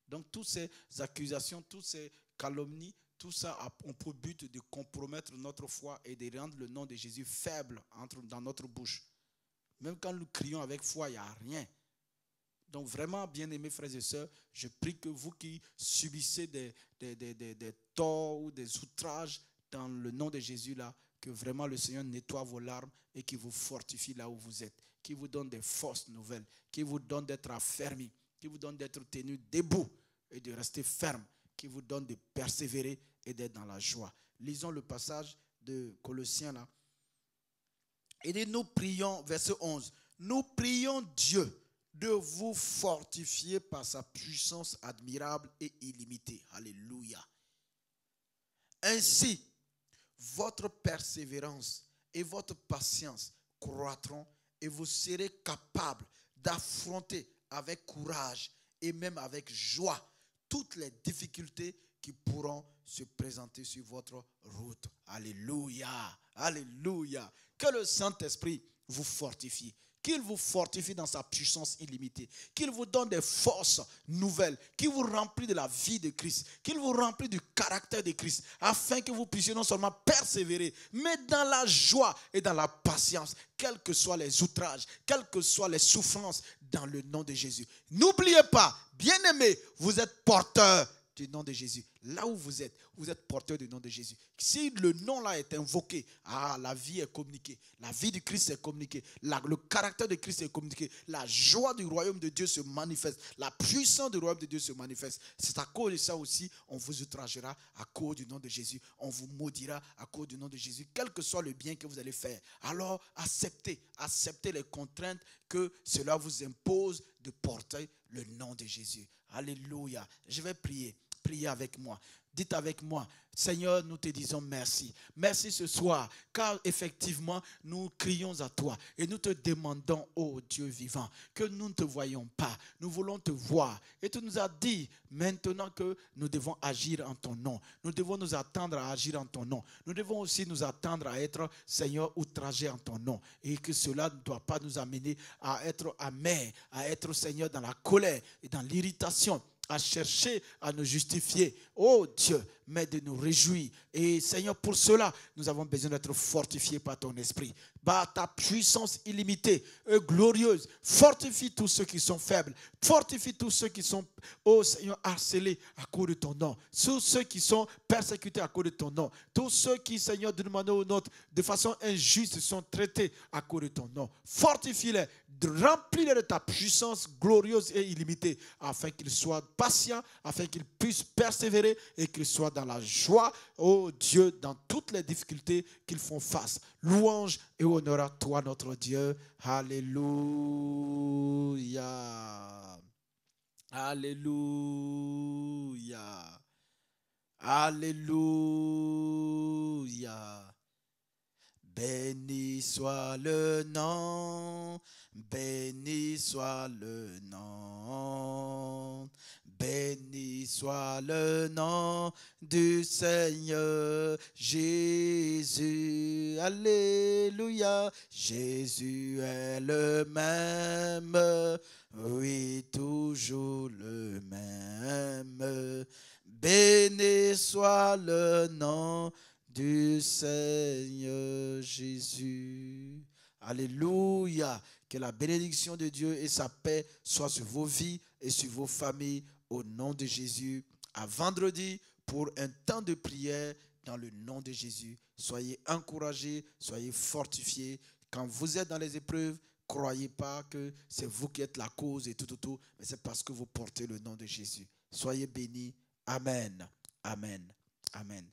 Donc toutes ces accusations, toutes ces calomnies, tout ça ont pour but de compromettre notre foi et de rendre le nom de Jésus faible dans notre bouche. Même quand nous crions avec foi, il n'y a rien. Donc vraiment, bien-aimés frères et sœurs, je prie que vous qui subissez des torts ou des outrages dans le nom de Jésus là, que vraiment le Seigneur nettoie vos larmes et qu'il vous fortifie là où vous êtes, qu'il vous donne des forces nouvelles, qu'il vous donne d'être affermis, qu'il vous donne d'être tenu debout et de rester ferme, qu'il vous donne de persévérer et d'être dans la joie. Lisons le passage de Colossiens là. Et nous prions, verset 11, nous prions Dieu de vous fortifier par sa puissance admirable et illimitée. Alléluia. Ainsi, votre persévérance et votre patience croîtront et vous serez capables d'affronter avec courage et même avec joie toutes les difficultés qui pourront se présenter sur votre route. Alléluia. Alléluia. Que le Saint-Esprit vous fortifie. qu'il vous fortifie dans sa puissance illimitée, qu'il vous donne des forces nouvelles, qu'il vous remplit de la vie de Christ, qu'il vous remplit du caractère de Christ, afin que vous puissiez non seulement persévérer, mais dans la joie et dans la patience, quels que soient les outrages, quelles que soient les souffrances, dans le nom de Jésus. N'oubliez pas, bien-aimés, vous êtes porteurs du nom de Jésus. Là où vous êtes porteur du nom de Jésus. Si le nom-là est invoqué, la vie est communiquée. La vie du Christ est communiquée. Le caractère de Christ est communiqué. La joie du royaume de Dieu se manifeste. La puissance du royaume de Dieu se manifeste. C'est à cause de ça aussi, on vous outragera à cause du nom de Jésus. On vous maudira à cause du nom de Jésus. Quel que soit le bien que vous allez faire. Alors, acceptez les contraintes que cela vous impose de porter le nom de Jésus. Alléluia. Je vais prier. Priez avec moi. Dites avec moi, Seigneur, nous te disons merci. Merci ce soir, car effectivement, nous crions à toi et nous te demandons, ô Dieu vivant, que nous ne te voyons pas. Nous voulons te voir. Et tu nous as dit maintenant que nous devons agir en ton nom. Nous devons nous attendre à agir en ton nom. Nous devons aussi nous attendre à être, Seigneur, outragés en ton nom. Et que cela ne doit pas nous amener à être amers, à être, Seigneur, dans la colère et dans l'irritation, à chercher à nous justifier. Oh Dieu, mais de nous réjouir. Et Seigneur, pour cela, nous avons besoin d'être fortifiés par ton esprit. Ta puissance illimitée et glorieuse. Fortifie tous ceux qui sont faibles. Fortifie tous ceux qui sont, oh Seigneur, harcelés à cause de ton nom. Tous ceux qui sont persécutés à cause de ton nom. Tous ceux qui, Seigneur, d'une manière ou d'une autre, de façon injuste, sont traités à cause de ton nom. Fortifie-les. Remplis-les de ta puissance glorieuse et illimitée, afin qu'ils soient patients, afin qu'ils puissent persévérer et qu'ils soient dans la joie, oh Dieu, dans toutes les difficultés qu'ils font face. Louange et honneur à toi, notre Dieu. Alléluia. Alléluia. Alléluia. Béni soit le nom, béni soit le nom, béni soit le nom du Seigneur Jésus. Alléluia, Jésus est le même, oui, toujours le même. Béni soit le nom du Seigneur Jésus. Alléluia. Que la bénédiction de Dieu et sa paix soient sur vos vies et sur vos familles au nom de Jésus. À vendredi pour un temps de prière dans le nom de Jésus. Soyez encouragés, soyez fortifiés. Quand vous êtes dans les épreuves, croyez pas que c'est vous qui êtes la cause et tout, mais c'est parce que vous portez le nom de Jésus. Soyez bénis. Amen. Amen. Amen.